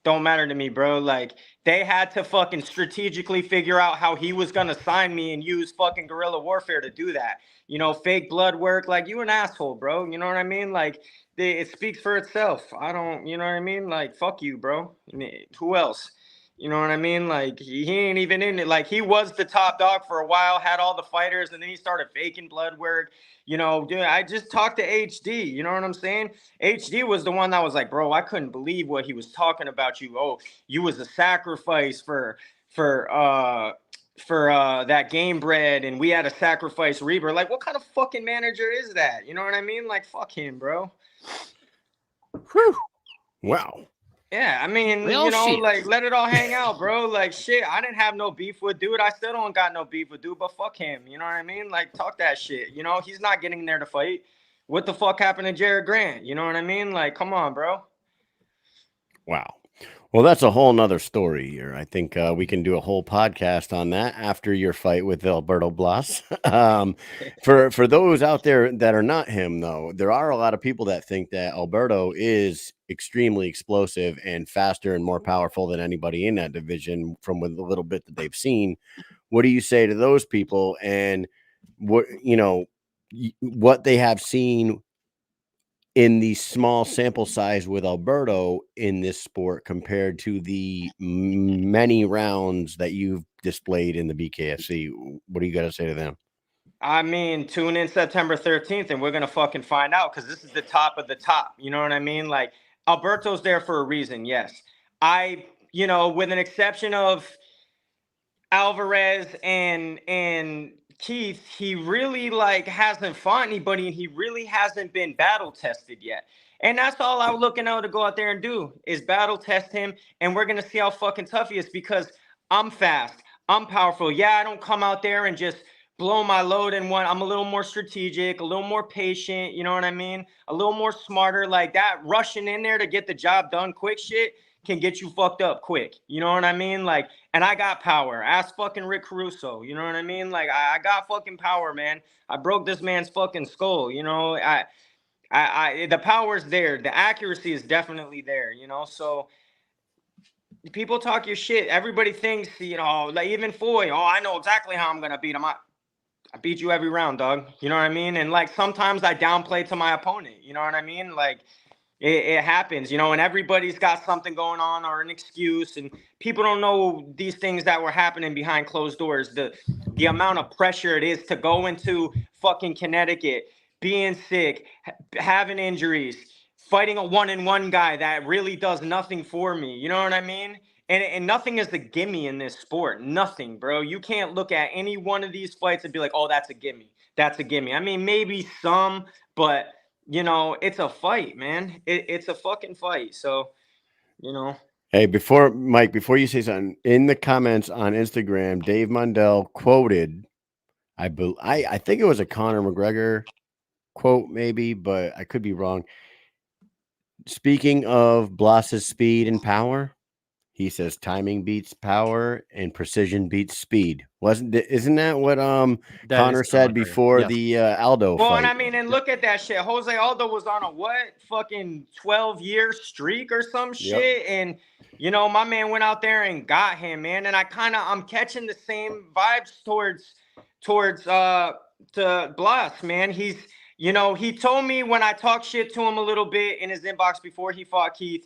don't matter to me, bro. Like they had to fucking strategically figure out how he was gonna sign me and use fucking guerrilla warfare to do that. You know, fake blood work. Like you an asshole, bro. You know what I mean? Like it speaks for itself. I don't. You know what I mean? Like fuck you, bro. I mean, who else? You know what I mean? Like he ain't even in it. Like he was the top dog for a while, had all the fighters, and then he started faking blood work. You know, dude, I just talked to HD. You know what I'm saying? HD was the one that was like, bro, I couldn't believe what he was talking about you. Oh, you was a sacrifice for that game bread, and we had to sacrifice Reber. Like, what kind of fucking manager is that? You know what I mean? Like, fuck him, bro. Whew. Wow. Yeah, I mean, Real you know, shit. like let it all hang out, bro. Like shit, I didn't have no beef with dude. I still don't got no beef with dude, but fuck him. You know what I mean? Like talk that shit. You know, he's not getting there to fight. What the fuck happened to Jared Grant? You know what I mean? Like, come on, bro. Wow. Well, that's a whole nother story here. I think we can do a whole podcast on that after your fight with Alberto Blas. For those out there that are not him, though, there are a lot of people that think that Alberto is extremely explosive and faster and more powerful than anybody in that division from the little bit that they've seen. What do you say to those people? And what what they have seen in the small sample size with Alberto in this sport compared to the many rounds that you've displayed in the BKFC? What do you got to say to them? I mean, tune in September 13th and we're gonna fucking find out because this is the top of the top. You know what I mean? Like Alberto's there for a reason, yes. With an exception of Alvarez and Keith, he really like hasn't fought anybody and he really hasn't been battle tested yet. And that's all I'm looking out to go out there and do is battle test him, and we're gonna see how fucking tough he is because I'm fast, I'm powerful. Yeah, I don't come out there and just blow my load in one. I'm a little more strategic, a little more patient, you know what I mean? A little more smarter. Like that rushing in there to get the job done quick shit can get you fucked up quick. You know what I mean? Like, and I got power. Ask fucking Rick Caruso. You know what I mean? Like, I got fucking power, man. I broke this man's fucking skull. You know, the power's there. The accuracy is definitely there. You know, so people talk your shit. Everybody thinks, you know, like even Foy. Oh, I know exactly how I'm gonna beat him. I beat you every round, dog. You know what I mean? And like sometimes I downplay to my opponent. You know what I mean? Like it happens, you know, and everybody's got something going on or an excuse, and people don't know these things that were happening behind closed doors. The amount of pressure it is to go into fucking Connecticut, being sick, having injuries, fighting a one-on-one guy that really does nothing for me. You know what I mean? And nothing is a gimme in this sport. Nothing, bro. You can't look at any one of these fights and be like, oh, that's a gimme. That's a gimme. I mean, maybe some, but you know, it's a fight, man. It's a fucking fight. So, you know. Hey, before you say something, in the comments on Instagram, Dave Mundell quoted, I think it was a Conor McGregor quote, maybe, but I could be wrong. Speaking of Blas's speed and power, he says timing beats power and precision beats speed. Isn't that what Connor said before the Aldo well, fight? and I mean, and look at that shit. Jose Aldo was on a what fucking 12-year streak or some shit, and you know, my man went out there and got him, man. And I'm catching the same vibes towards to Blas, man. He's, you know, he told me when I talked shit to him a little bit in his inbox before he fought Keith.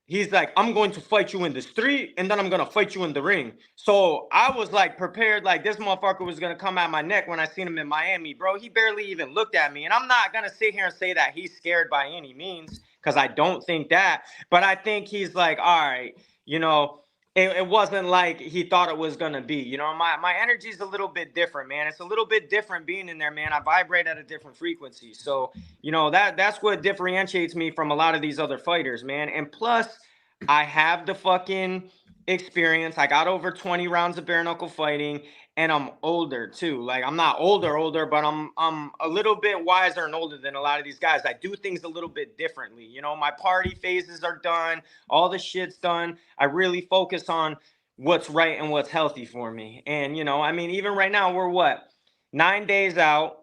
He's like, I'm going to fight you in the street and then I'm going to fight you in the ring. So I was like prepared, like this motherfucker was going to come at my neck when I seen him in Miami, bro. He barely even looked at me. And I'm not going to sit here and say that he's scared by any means because I don't think that. But I think he's like, all right, you know, it wasn't like he thought it was going to be. You know, my energy is a little bit different, man. It's a little bit different being in there, man. I vibrate at a different frequency. So, you know, that's what differentiates me from a lot of these other fighters, man. And plus, I have the fucking experience. I got over 20 rounds of bare knuckle fighting. and I'm older too. Like I'm not older, but I'm a little bit wiser and older than a lot of these guys. I do things a little bit differently. You know, my party phases are done, all the shit's done. I really focus on what's right and what's healthy for me. And you know, I mean, even right now, we're what, 9 days out,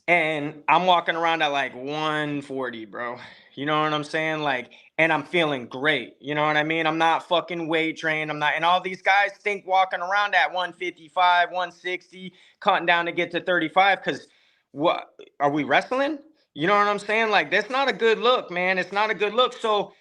and I'm walking around at like 140, bro. You know what I'm saying? Like, and I'm feeling great. You know what I mean? I'm not fucking weight trained. I'm not, and all these guys think walking around at 155, 160, cutting down to get to 35. Cause what are we wrestling? You know what I'm saying? Like, that's not a good look, man. It's not a good look. So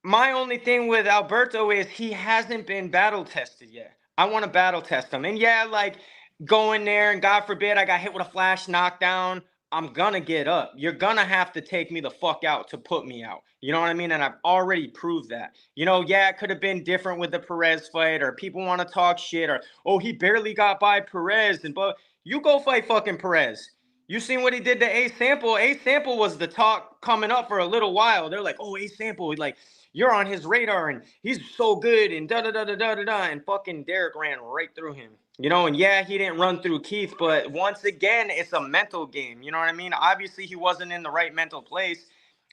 my only thing with Alberto is he hasn't been battle tested yet. I want to battle test him. And yeah, like go in there and God forbid I got hit with a flash knockdown. I'm going to get up. You're going to have to take me the fuck out to put me out. You know what I mean? And I've already proved that. You know, yeah, it could have been different with the Perez fight, or people want to talk shit, or, oh, he barely got by Perez. But you go fight fucking Perez. You seen what he did to A Sample? A Sample was the talk coming up for a little while. They're like, oh, A Sample, like, you're on his radar and he's so good and da-da-da-da-da-da-da. And fucking Derek ran right through him. You know, and yeah, he didn't run through Keith, but once again, it's a mental game. You know what I mean? Obviously, he wasn't in the right mental place.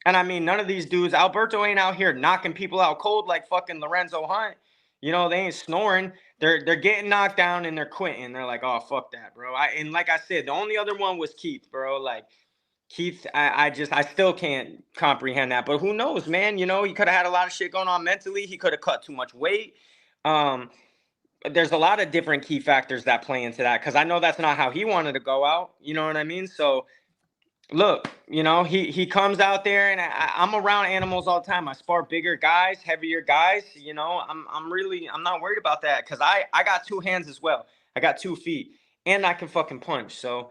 And I mean, none of these dudes, Alberto ain't out here knocking people out cold like fucking Lorenzo Hunt. You know, they ain't snoring. They're getting knocked down and they're quitting. They're like, oh, fuck that, bro. And like I said, the only other one was Keith, bro. Like, Keith, I still can't comprehend that. But who knows, man? You know, he could have had a lot of shit going on mentally. He could have cut too much weight. There's a lot of different key factors that play into that, because I know that's not how he wanted to go out. You know what I mean? So look, you know, he comes out there, and I'm around animals all the time. I spar bigger guys, heavier guys. You know, I'm not worried about that, because I got 2 hands as well. I got 2 feet, and I can fucking punch. So,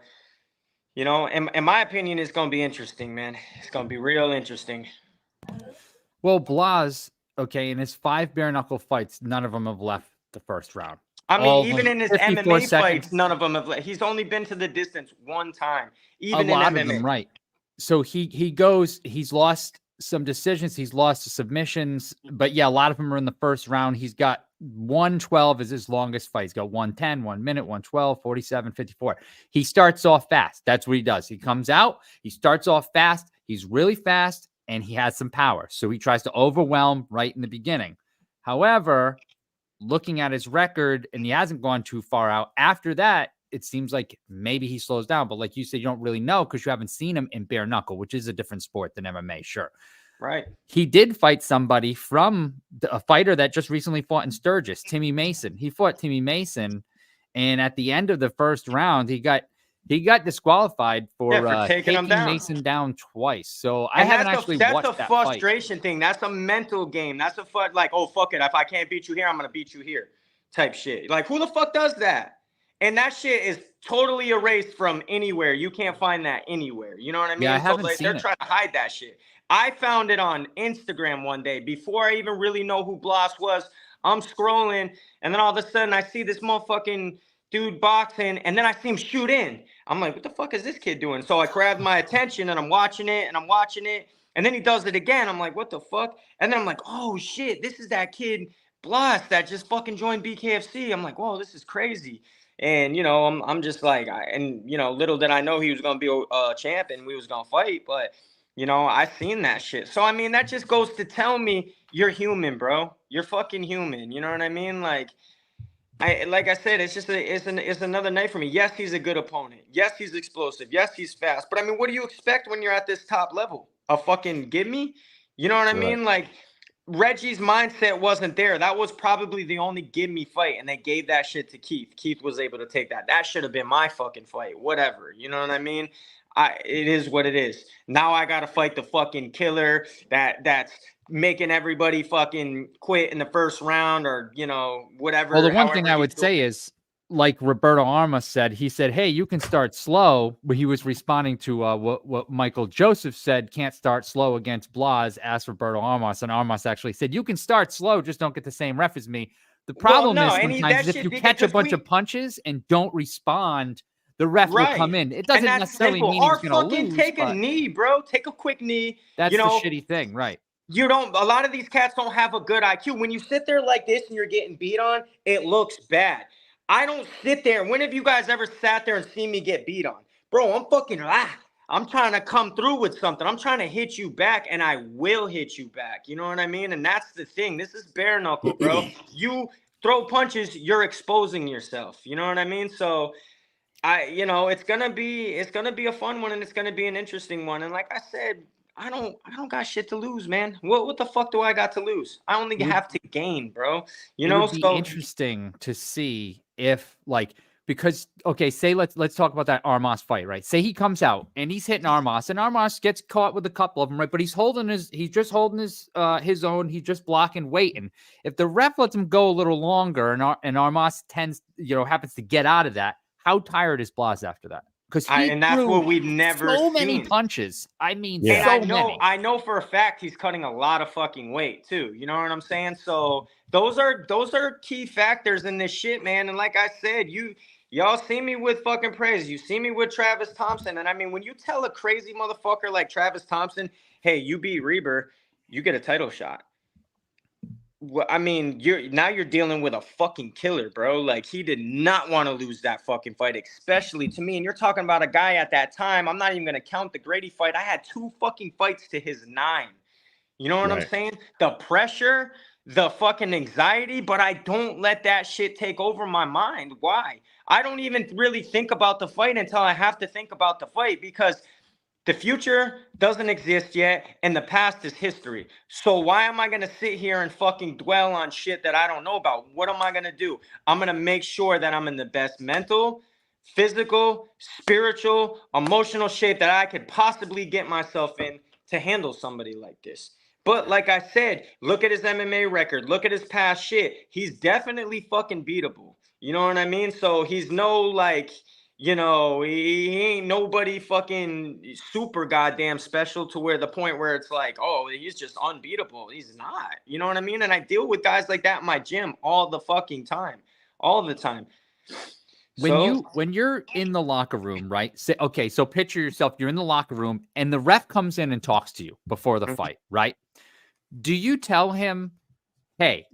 you know, in my opinion, it's gonna be interesting, man. It's gonna be real interesting. Well, Blas, okay, in his 5 bare knuckle fights, none of them have left the first round. I mean, even in his 54 MMA fights, none of them have. He's only been to the distance 1 time. Even a lot in MMA. of them, right? So he goes. He's lost some decisions. He's lost submissions, but yeah, a lot of them are in the first round. He's got 112 as his longest fight. He's got 110, 1 minute, 112, 47, 54. He starts off fast. That's what he does. He comes out. He starts off fast. He's really fast, and he has some power. So he tries to overwhelm right in the beginning. However, looking at his record, and he hasn't gone too far out. After that, it seems like maybe he slows down. But like you said, you don't really know because you haven't seen him in bare knuckle, which is a different sport than MMA, sure. Right. He did fight somebody from a fighter that just recently fought in Sturgis, Timmy Mason. He fought Timmy Mason, and at the end of the first round, he got disqualified for taking him down. Mason down twice. So I haven't actually watched that fight. That's a frustration thing. That's a mental game. That's a like, oh, fuck it. If I can't beat you here, I'm going to beat you here type shit. Like, who the fuck does that? And that shit is totally erased from anywhere. You can't find that anywhere. You know what I mean? Yeah, I haven't seen they're trying to hide that shit. I found it on Instagram one day before I even really know who Blas was. I'm scrolling, and then all of a sudden I see this motherfucking dude boxing, and then I see him shoot in. I'm like, what the fuck is this kid doing? So I grabbed my attention, and I'm watching it, and then he does it again. I'm like, what the fuck? And then I'm like, oh shit, this is that kid Blas that just fucking joined BKFC. I'm like, whoa, this is crazy. And you know, I'm just like, and you know, little did I know he was gonna be a champ and we was gonna fight, but you know, I seen that shit. So I mean, that just goes to tell me you're human, bro. You're fucking human. You know what I mean? Like I said, it's just it's another night for me. Yes, he's a good opponent. Yes, he's explosive. Yes, he's fast. But I mean, what do you expect when you're at this top level? A fucking give me? You know what I mean? Like Reggie's mindset wasn't there. That was probably the only give me fight, and they gave that shit to Keith. Keith was able to take that. That should have been my fucking fight. Whatever. You know what I mean? It is what it is. Now I gotta fight the fucking killer that's making everybody fucking quit in the first round, or you know, whatever. Well, the one thing I would say is, like Roberto Arma said, he said, hey, you can start slow, but he was responding to what Michael Joseph said, can't start slow against Blas, asked Roberto Armas, and Armas actually said, you can start slow, just don't get the same ref as me. The problem is sometimes if you catch a bunch of punches and don't respond, the ref will come in. It doesn't necessarily mean he's going to lose. Take a knee, bro. Take a quick knee. That's the shitty thing, right? A lot of these cats don't have a good IQ. When you sit there like this and you're getting beat on, it looks bad. I don't sit there. When have you guys ever sat there and seen me get beat on? Bro, I'm fucking I'm trying to come through with something. I'm trying to hit you back, and I will hit you back. You know what I mean? And that's the thing. This is bare knuckle, bro. You throw punches, you're exposing yourself. You know what I mean? So it's gonna be a fun one, and it's gonna be an interesting one. And like I said, I don't got shit to lose, man. What the fuck do I got to lose? I only have to gain, bro. It would be interesting to see if, like, because okay, say let's talk about that Armas fight, right? Say he comes out and he's hitting Armas, and Armas gets caught with a couple of them, right? But he's just holding his own, he's just blocking, waiting. If the ref lets him go a little longer, and Armas happens to get out of that, how tired is Blas after that? Because and that's what we've never so seen. many punches. I mean, Yeah. And many. I know for a fact he's cutting a lot of fucking weight too. You know what I'm saying? So those are key factors in this shit, man. And like I said, y'all see me with fucking praise. You see me with Travis Thompson. And I mean, when you tell a crazy motherfucker like Travis Thompson, hey, you beat Reber, you get a title shot. Well, I mean, you're dealing with a fucking killer, bro. Like, he did not want to lose that fucking fight, especially to me. And you're talking about a guy at that time. I'm not even going to count the Grady fight. I had 2 fucking fights to his 9. You know what I'm saying? The pressure, the fucking anxiety, but I don't let that shit take over my mind. Why? I don't even really think about the fight until I have to think about the fight, because the future doesn't exist yet, and the past is history. So why am I going to sit here and fucking dwell on shit that I don't know about? What am I going to do? I'm going to make sure that I'm in the best mental, physical, spiritual, emotional shape that I could possibly get myself in to handle somebody like this. But like I said, look at his MMA record. Look at his past shit. He's definitely fucking beatable. You know what I mean? So he's no like... he ain't nobody fucking super goddamn special to where the point where it's like, oh, he's just unbeatable. He's not. You know what I mean? And I deal with guys like that in my gym all the fucking time. All the time. When you're in the locker room, right? So picture yourself, you're in the locker room and the ref comes in and talks to you before the fight, right? Do you tell him, hey,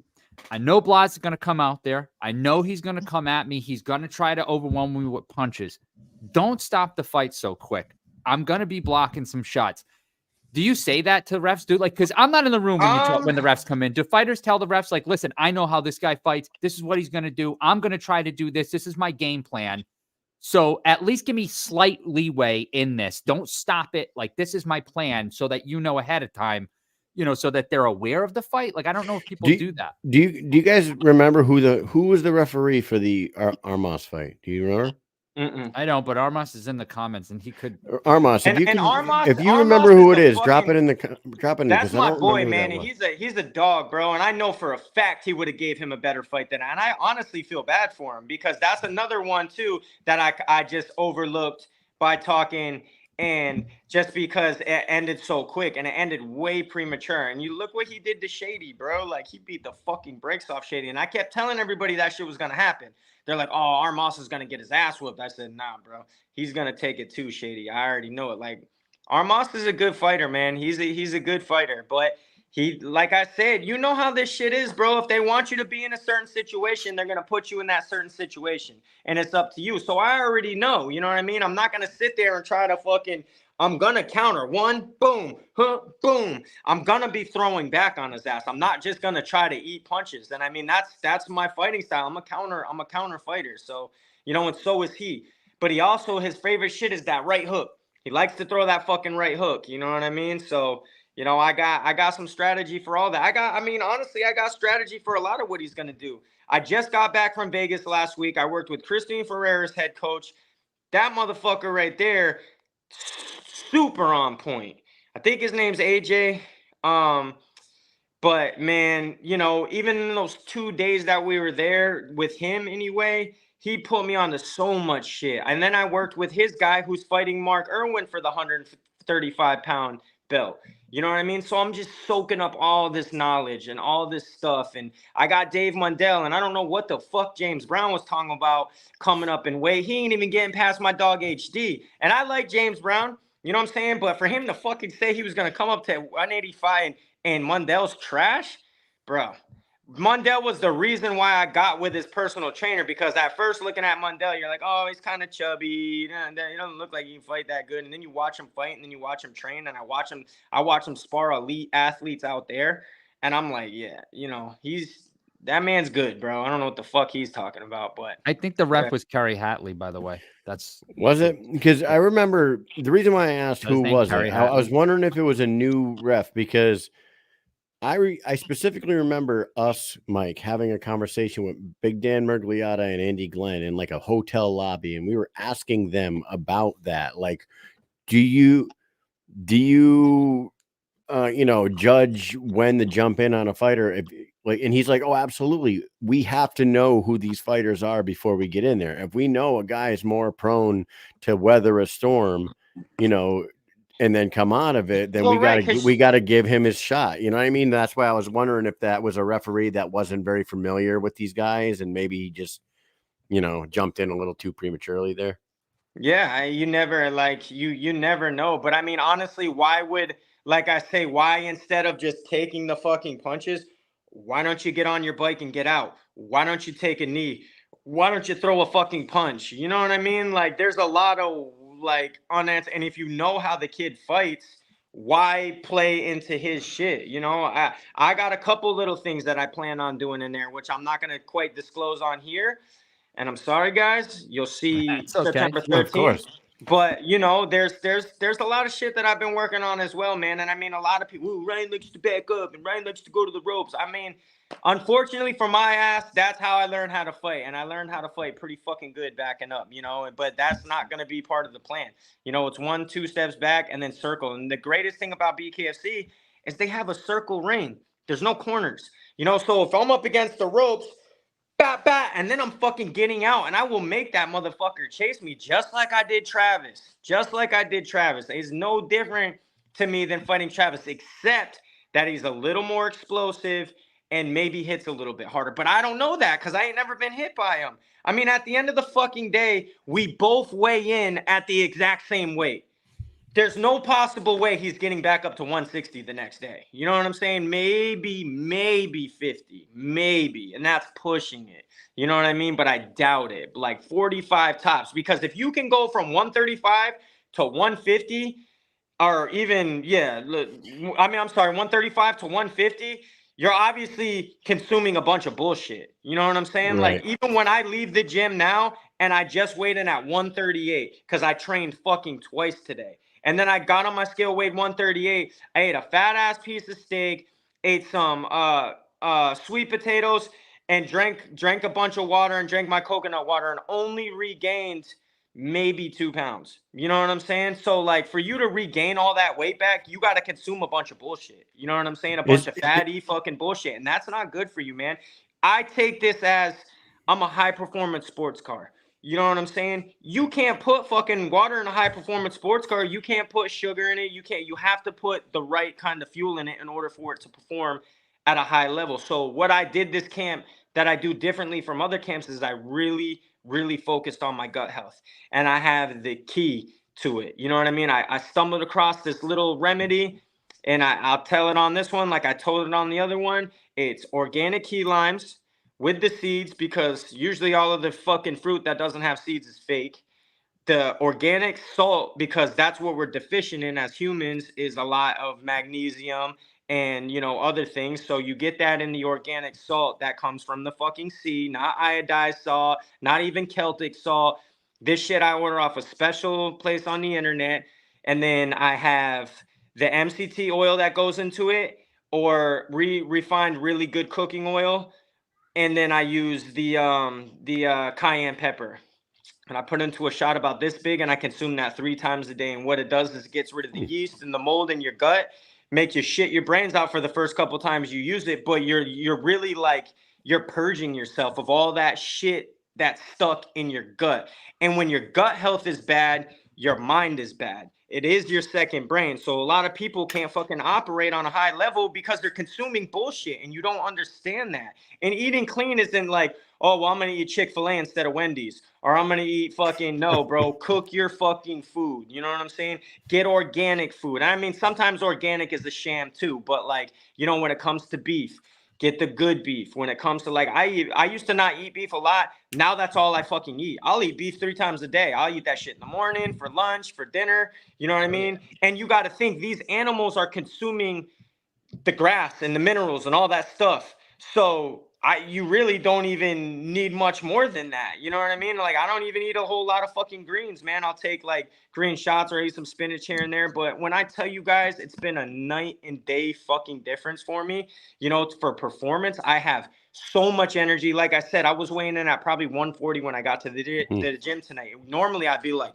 I know Blas is going to come out there. I know he's going to come at me. He's going to try to overwhelm me with punches. Don't stop the fight so quick. I'm going to be blocking some shots. Do you say that to refs, dude? Like, because I'm not in the room when the refs come in. Do fighters tell the refs, like, listen, I know how this guy fights. This is what he's going to do. I'm going to try to do this. This is my game plan. So at least give me slight leeway in this. Don't stop it. Like, this is my plan, so that you know ahead of time, so that they're aware of the fight. Like, I don't know if people do that. Do you guys remember who was the referee for the Armas fight? Do you remember? I don't, but Armas is in the comments, and he could. Armas, if you remember Armas who it is, drop it in the. That's my boy, man, and he's a dog, bro. And I know for a fact he would have gave him a better fight than I. And I honestly feel bad for him, because that's another one too that I just overlooked by talking. And just because it ended so quick, and it ended way premature. And you look what he did to Shady, bro. Like, he beat the fucking brakes off Shady. And I kept telling everybody that shit was going to happen. They're like, oh, Armas is going to get his ass whooped. I said, nah, bro. He's going to take it too, Shady. I already know it. Like, Armas is a good fighter, man. He's a good fighter. But he, like I said, you know how this shit is, bro. If they want you to be in a certain situation, they're going to put you in that certain situation. And it's up to you. So I already know, you know what I mean? I'm not going to sit there and try to fucking, I'm going to counter. 1, boom, boom. I'm going to be throwing back on his ass. I'm not just going to try to eat punches. And I mean, that's my fighting style. I'm a counter fighter. So, and so is he. But he also, his favorite shit is that right hook. He likes to throw that fucking right hook. You know what I mean? So, I got some strategy for all that. Honestly, I got strategy for a lot of what he's going to do. I just got back from Vegas last week. I worked with Christine Ferreira's head coach. That motherfucker right there, super on point. I think his name's AJ. But man, even in those 2 days that we were there with him anyway, he put me on to so much shit. And then I worked with his guy who's fighting Mark Irwin for the 135-pound belt. You know what I mean? So I'm just soaking up all this knowledge and all this stuff. And I got Dave Mundell, and I don't know what the fuck James Brown was talking about coming up in weight. He ain't even getting past my dog HD. And I like James Brown, you know what I'm saying? But for him to fucking say he was going to come up to 185 and Mundell's trash, bro, Mundell was the reason why I got with his personal trainer, because at first looking at Mundell, you're like, oh, he's kind of chubby. He doesn't look like he can fight that good. And then you watch him fight, and then you watch him train, and I watch him spar elite athletes out there. And I'm like, yeah, that man's good, bro. I don't know what the fuck he's talking about, but I think the ref was Kerry Hatley, by the way. Was it? Because I remember the reason why I asked who was it. I was wondering if it was a new ref, because I specifically remember us, Mike, having a conversation with Big Dan Mergliotta and Andy Glenn in like a hotel lobby, and we were asking them about that. Like, do you judge when to jump in on a fighter? And he's like, oh, absolutely. We have to know who these fighters are before we get in there. If we know a guy is more prone to weather a storm, and then come out of it, then we gotta give him his shot. You know what I mean? That's why I was wondering if that was a referee that wasn't very familiar with these guys, and maybe he just, jumped in a little too prematurely there. Yeah, you never you never know. But I mean, honestly, why instead of just taking the fucking punches, why don't you get on your bike and get out? Why don't you take a knee? Why don't you throw a fucking punch? You know what I mean? Like, there's a lot of unanswered. And if you know how the kid fights, why play into his shit? I got a couple little things that I plan on doing in there, which I'm not gonna quite disclose on here. And I'm sorry, guys. You'll see September 13th. Of course. But there's a lot of shit that I've been working on as well, man. And I mean, a lot of people, Ryan likes to back up and Ryan likes to go to the ropes. I mean, unfortunately for my ass, that's how I learned how to fight. And I learned how to fight pretty fucking good backing up, but that's not going to be part of the plan. It's 1-2 steps back and then circle. And the greatest thing about BKFC is they have a circle ring. There's no corners, so if I'm up against the ropes, bat, bat, and then I'm fucking getting out, and I will make that motherfucker chase me just like I did Travis. It's no different to me than fighting Travis, except that he's a little more explosive and maybe hits a little bit harder. But I don't know that because I ain't never been hit by him. I mean, at the end of the fucking day, we both weigh in at the exact same weight. There's no possible way he's getting back up to 160 the next day. You know what I'm saying? Maybe 50, maybe. And that's pushing it. You know what I mean? But I doubt it. Like 45 tops. Because if you can go from 135 to 150, or even, 135 to 150, you're obviously consuming a bunch of bullshit. You know what I'm saying? Right. Like, even when I leave the gym now and I just weighed in at 138 because I trained fucking twice today. And then I got on my scale, weighed 138. I ate a fat ass piece of steak, ate some sweet potatoes, and drank a bunch of water and drank my coconut water and only regained maybe 2 pounds. You know what I'm saying? So like, for you to regain all that weight back, you got to consume a bunch of bullshit. You know what I'm saying? A bunch of fatty fucking bullshit. And that's not good for you, man. I take this as I'm a high performance sports car. You know what I'm saying? You can't put fucking water in a high performance sports car. You can't put sugar in it. You have to put the right kind of fuel in it in order for it to perform at a high level. So what I did this camp that I do differently from other camps is I really, really focused on my gut health. And I have the key to it. You know what I mean? I stumbled across this little remedy, and I'll tell it on this one like I told it on the other one. It's organic key limes with the seeds, because usually all of the fucking fruit that doesn't have seeds is fake. The organic salt, because that's what we're deficient in as humans, is a lot of magnesium and, other things. So you get that in the organic salt that comes from the fucking sea, not iodized salt, not even Celtic salt. This shit I order off a special place on the internet. And then I have the MCT oil that goes into it, or refined really good cooking oil. And then I use the cayenne pepper, and I put into a shot about this big, and I consume that 3 times a day. And what it does is it gets rid of the yeast and the mold in your gut, make you shit your brains out for the first couple times you use it. But you're really like, you're purging yourself of all that shit that's stuck in your gut. And when your gut health is bad, your mind is bad. It is your second brain. So a lot of people can't fucking operate on a high level because they're consuming bullshit, and you don't understand that. And eating clean isn't like, oh, well, I'm going to eat Chick-fil-A instead of Wendy's, or I'm going to eat fucking, no, bro, cook your fucking food. You know what I'm saying? Get organic food. I mean, sometimes organic is a sham too, but like, when it comes to beef, Get the good beef. When it comes to like, I used to not eat beef a lot. Now that's all I fucking eat. I'll eat beef 3 times a day. I'll eat that shit in the morning, for lunch, for dinner. You know what I mean? And you got to think these animals are consuming the grass and the minerals and all that stuff. So you really don't even need much more than that. You know what I mean? Like, I don't even eat a whole lot of fucking greens, man. I'll take like green shots or eat some spinach here and there. But when I tell you guys, it's been a night and day fucking difference for me. You know, for performance, I have so much energy. Like I said, I was weighing in at probably 140 when I got to the gym tonight. Normally, I'd be like,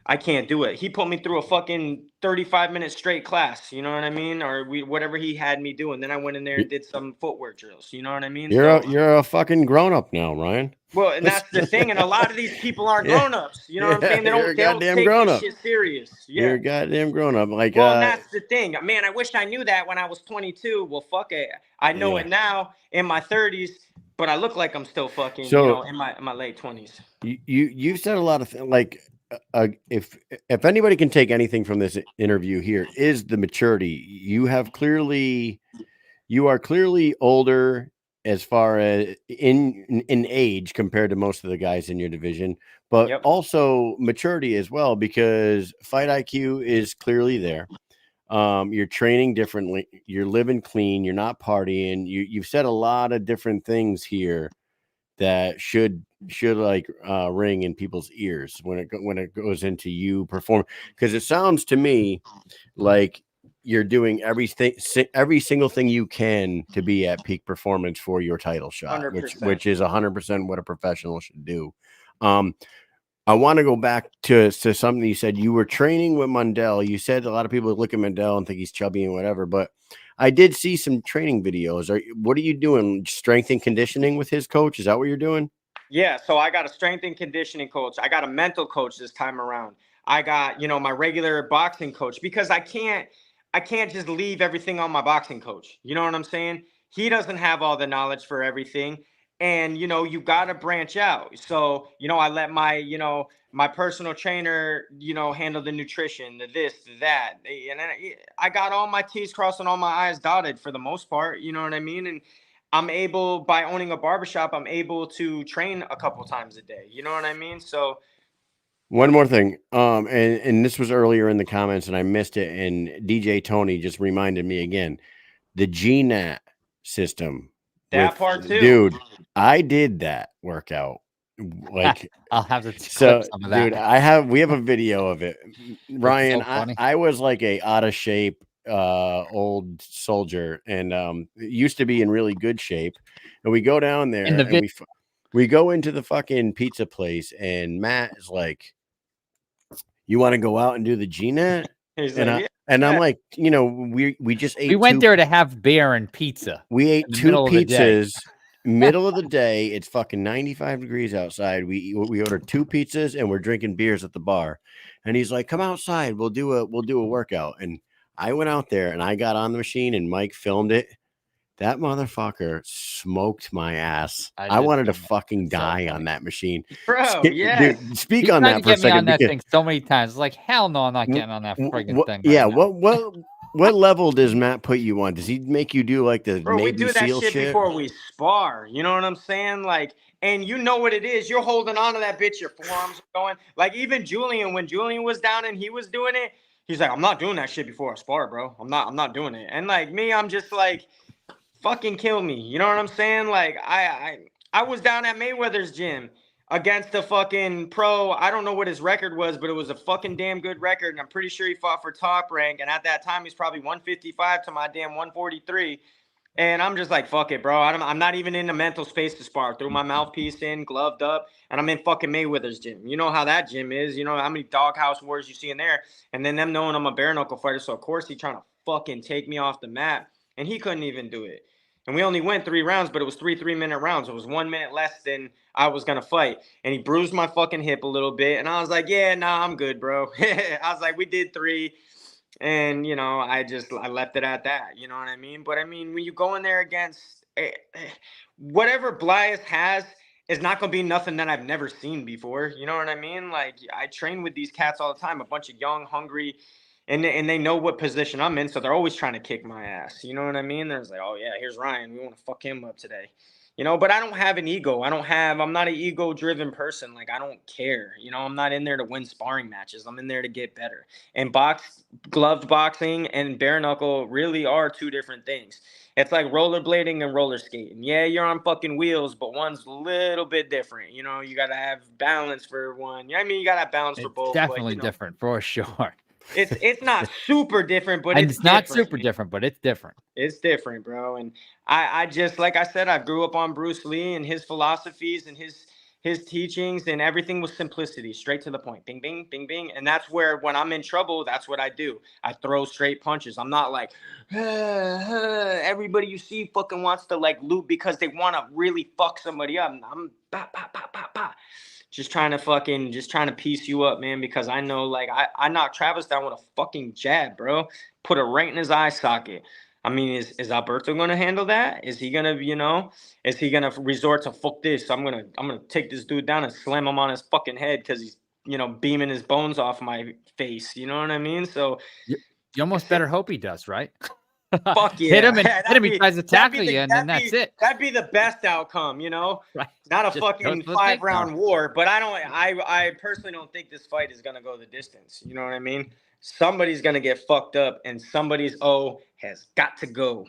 I can't do it. He put me through a fucking 35-minute straight class, you know what I mean? Or whatever he had me do. And then I went in there and did some footwork drills, you know what I mean? You're a fucking grown up now, Ryan. Well, and that's the thing. And a lot of these people aren't grown-ups. You know what I'm saying? They don't take this shit serious. Yeah. You're a goddamn grown-up. Like, well, and that's the thing. Man, I wish I knew that when I was 22. Well, fuck it. I know it now in my 30s, but I look like I'm still fucking, in my late 20s. You've said a lot of like, if anybody can take anything from this interview here is the maturity. You are clearly older as far as in age compared to most of the guys in your division, but also maturity as well, because fight IQ is clearly there. You're training differently, you're living clean, you're not partying. You've said a lot of different things here that should like ring in people's ears when it goes into you perform, because it sounds to me like you're doing every single thing you can to be at peak performance for your title shot, 100%. which is 100% what a professional should do. I want to go back to something you said. You were training with Mundell. You said a lot of people look at Mundell and think he's chubby and whatever, but I did see some training videos. What are you doing? Strength and conditioning with his coach? Is that what you're doing? Yeah. So I got a strength and conditioning coach. I got a mental coach this time around. I got, my regular boxing coach, because I can't just leave everything on my boxing coach. You know what I'm saying? He doesn't have all the knowledge for everything. And, you got to branch out. So, I let my personal trainer, handle the nutrition, the this, the that. And I got all my T's crossed and all my I's dotted for the most part. You know what I mean? And I'm able, by owning a barbershop, I'm able to train a couple times a day. You know what I mean? So one more thing. And this was earlier in the comments and I missed it. And DJ Tony just reminded me again, the GNAT system. That part too. Dude, I did that workout. Like, I'll have to clip some of that. Dude, we have a video of it. Ryan, so I was like a out of shape old soldier, and used to be in really good shape. And we go down there and we go into the fucking pizza place, and Matt is like, "You want to go out and do the GNAT?" And I'm like, we just ate. We went there to have beer and pizza. We ate 2 pizzas. Middle of the day, it's fucking 95 degrees outside. We ordered 2 pizzas and we're drinking beers at the bar. And he's like, "Come outside. We'll do a workout." And I went out there and I got on the machine and Mike filmed it. That motherfucker smoked my ass. I wanted to fucking die on that machine. Bro, yeah. Dude, speak on that for a second. On that thing so many times. Like, hell no, I'm not getting on that friggin' thing. Yeah, what level does Matt put you on? Does he make you do like the Navy we do that SEAL shit before we spar. You know what I'm saying? Like, and you know what it is. You're holding on to that bitch. Your forearms are going. Like, even Julian, when Julian was down and he was doing it, he's like, "I'm not doing that shit before I spar, bro. I'm not doing it." And like me, I'm just like, fucking kill me. You know what I'm saying? Like, I was down at Mayweather's gym against a fucking pro. I don't know what his record was, but it was a fucking damn good record. And I'm pretty sure he fought for top rank. And at that time, he's probably 155 to my damn 143. And I'm just like, fuck it, bro. I'm not even in the mental space to spar. Threw my mouthpiece in, gloved up, and I'm in fucking Mayweather's gym. You know how that gym is. You know how many doghouse wars you see in there. And then them knowing I'm a bare knuckle fighter. So, of course, he trying to fucking take me off the mat. And he couldn't even do it. And we only went 3 rounds, but it was 3 3-minute rounds. It was 1 minute less than I was going to fight. And he bruised my fucking hip a little bit. And I was like, yeah, nah, I'm good, bro. I was like, we did 3. And, I left it at that. You know what I mean? But, I mean, when you go in there against whatever Blythe has is not going to be nothing that I've never seen before. You know what I mean? Like, I train with these cats all the time, a bunch of young, hungry, and they know what position I'm in, so they're always trying to kick my ass. You know what I mean? There's like, oh yeah, here's Ryan. We want to fuck him up today. You know, but I don't have an ego. I'm not an ego driven person. Like, I don't care. You know, I'm not in there to win sparring matches. I'm in there to get better. And gloved boxing and bare knuckle really are two different things. It's like rollerblading and roller skating. Yeah, you're on fucking wheels, but one's a little bit different. You know, you got to have balance for one. I mean, you got to have balance for It's both. definitely but, you know, different for sure. It's not super different, but And it's not different, super man. different, but it's different. It's different, bro. And I just, like I said, I grew up on Bruce Lee and his philosophies and his teachings, and everything was simplicity, straight to the point. Bing, bing, bing, bing. And that's where, when I'm in trouble, that's what I do. I throw straight punches. I'm not like, everybody you see fucking wants to like loot because they want to really fuck somebody up. I'm bah, bah, bah, bah, bah. Just trying to piece you up, man, because I know, like, I knocked Travis down with a fucking jab, bro. Put it right in his eye socket. I mean, is Alberto going to handle that? Is he going to, is he going to resort to fuck this? I'm going to take this dude down and slam him on his fucking head because he's, beaming his bones off my face. You know what I mean? So You almost better hope he does, right? fuck yeah. Hit him and he tries to tackle you, and then that's it. That'd be the best outcome, Right. Not a Just fucking goes for the 5-round war. But I personally don't think this fight is gonna go the distance. You know what I mean? Somebody's gonna get fucked up, and somebody's O has got to go.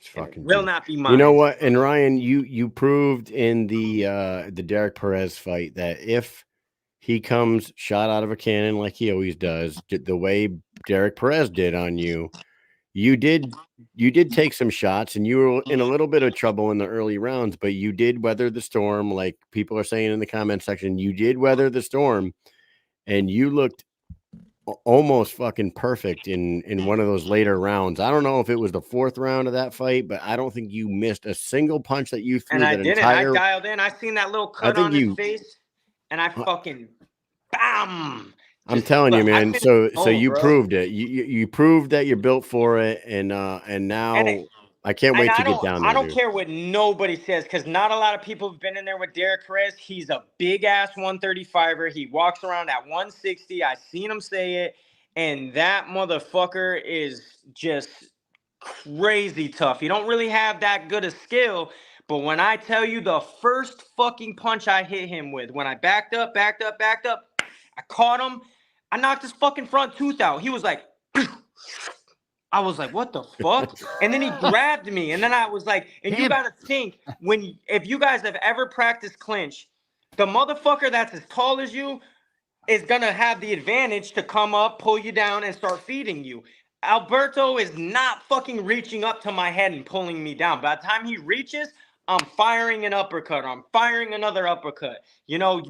Fucking will not be mine. You know what? And Ryan, you proved in the Derek Perez fight that if he comes shot out of a cannon like he always does, the way Derek Perez did on you, you did take some shots, and you were in a little bit of trouble in the early rounds, but you did weather the storm. Like people are saying in the comment section, you did weather the storm, and you looked almost fucking perfect in one of those later rounds. I don't know if it was the 4th round of that fight, but I don't think you missed a single punch that you threw. And I didn't. I dialed in. I seen that little cut on his face, and I fucking bam. I'm telling you, man. So you proved it. You proved that you're built for it, and now I can't wait to get down there. I don't care what nobody says, because not a lot of people have been in there with Derek Perez. He's a big ass 135er. He walks around at 160. I seen him say it, and that motherfucker is just crazy tough. He don't really have that good a skill. But when I tell you, the first fucking punch I hit him with, when I backed up, I caught him. I knocked his fucking front tooth out. He was like, I was like, what the fuck? And then he grabbed me. And then I was like, and you got to think, if you guys have ever practiced clinch, the motherfucker that's as tall as you is going to have the advantage to come up, pull you down, and start feeding you. Alberto is not fucking reaching up to my head and pulling me down. By the time he reaches, I'm firing an uppercut. I'm firing another uppercut,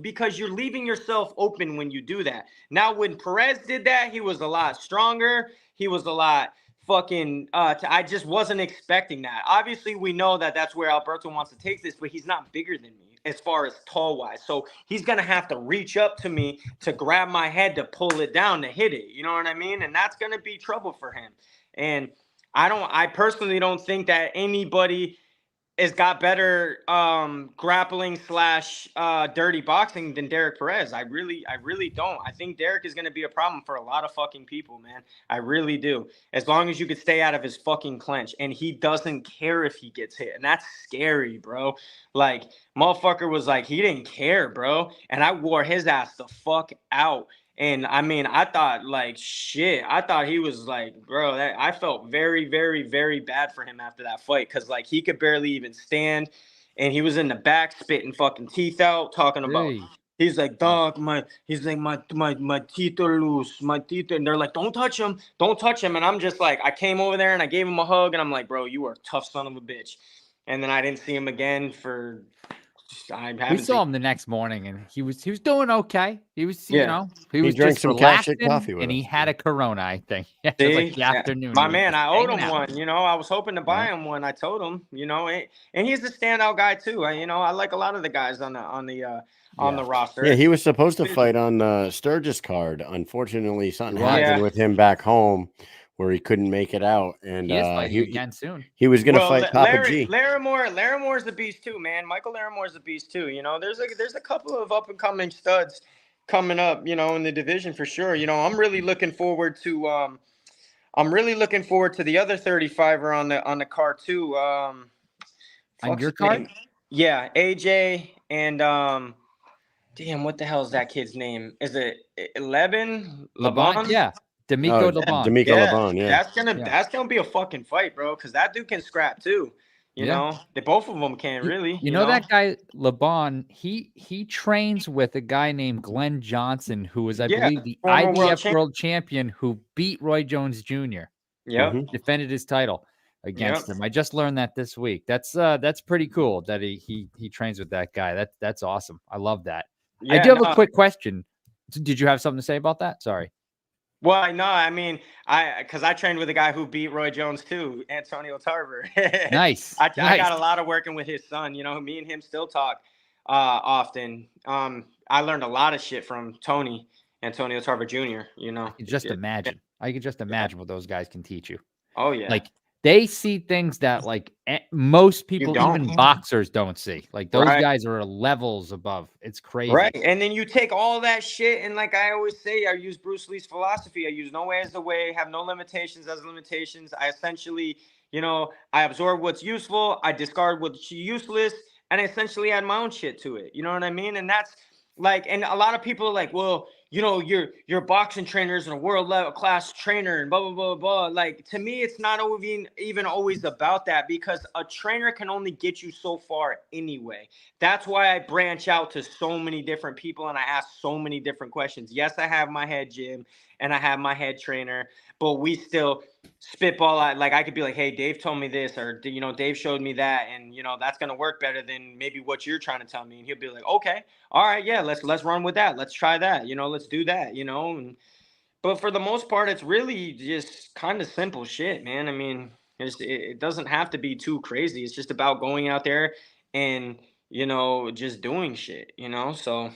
because you're leaving yourself open when you do that. Now, when Perez did that, he was a lot stronger. He was a lot fucking, I just wasn't expecting that. Obviously, we know that that's where Alberto wants to take this, but he's not bigger than me as far as tall wise. So he's going to have to reach up to me to grab my head to pull it down to hit it. You know what I mean? And that's going to be trouble for him. And I personally don't think that anybody has got better grappling / dirty boxing than Derek Perez. I really don't. I think Derek is going to be a problem for a lot of fucking people, man. I really do. As long as you could stay out of his fucking clinch. And he doesn't care if he gets hit. And that's scary, bro. Like, motherfucker was like, he didn't care, bro. And I wore his ass the fuck out. And I mean, I thought like shit. I thought he was like, bro, I felt very, very, very bad for him after that fight, because like he could barely even stand, and he was in the back spitting fucking teeth out, talking about. He's like, dog, my teeth are loose, my teeth, and they're like, don't touch him, and I'm just like, I came over there and I gave him a hug, and I'm like, bro, you are a tough son of a bitch, and then I didn't see him again for. We saw him the next morning, and he was doing okay. He was, he was drank just some relaxing, coffee with and he us. had a Corona, I think. It was like the afternoon. My man, I owed him one. I was hoping to buy him one. I told him, and he's a standout guy too. I like a lot of the guys on the roster. Yeah, he was supposed to fight on the Sturgis card. Unfortunately, something happened with him back home, where he couldn't make it out, and he again soon. He was going to fight Papa G. Laramore's the beast too, man. Michael Laramore's the beast too. There's a couple of up and coming studs coming up, in the division for sure. I'm really looking forward to the other 35er on the card too. On Fuck's your his card? name? Yeah, AJ and damn, what the hell is that kid's name? Is it Levin? LeBron? Yeah. Oh, D'Amico LeBron. D'Amico Yeah, LeBron, yeah. that's gonna be a fucking fight, bro. Because that dude can scrap too. They both of them can really. You know that guy LeBron? He trains with a guy named Glenn Johnson, who was, I believe, the former IBF world champion who beat Roy Jones Jr. Yep. Defended his title against him. I just learned that this week. That's pretty cool that he trains with that guy. That's awesome. I love that. I do have a quick question. Did you have something to say about that? Sorry. Well, no, I mean, because I trained with a guy who beat Roy Jones too, Antonio Tarver. Nice. I got a lot of working with his son. Me and him still talk often. I learned a lot of shit from Antonio Tarver Jr. I can just imagine. I can just imagine what those guys can teach you. Oh yeah. Like they see things that like most people, even boxers, don't see. Like those guys are levels above. It's crazy. Right. And then you take all that shit and like I always say, I use Bruce Lee's philosophy. I use no way as the way, have no limitations as limitations. I essentially, I absorb what's useful, I discard what's useless, and I essentially add my own shit to it. You know what I mean? And that's like, and a lot of people are like, well, your boxing trainer is a world level class trainer and blah, blah, blah, blah. Like, to me, it's not even always about that because a trainer can only get you so far anyway. That's why I branch out to so many different people and I ask so many different questions. Yes, I have my head gym and I have my head trainer, but we still spitball out. Like I could be like, hey, Dave told me this, or Dave showed me that, and that's gonna work better than maybe what you're trying to tell me. And he'll be like, okay, all right, yeah, let's run with that. Let's try that. Let's do that. But for the most part, it's really just kind of simple shit, man. I mean, it doesn't have to be too crazy. It's just about going out there and just doing shit. So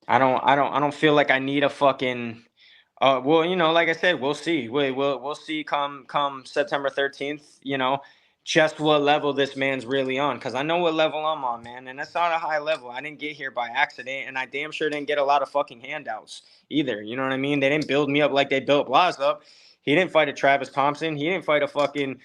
I don't feel like I need a fucking. Well, like I said, we'll see. We'll see come September 13th, just what level this man's really on. Because I know what level I'm on, man. And that's not a high level. I didn't get here by accident. And I damn sure didn't get a lot of fucking handouts either. You know what I mean? They didn't build me up like they built Blas up. He didn't fight a Travis Thompson. He didn't fight a fucking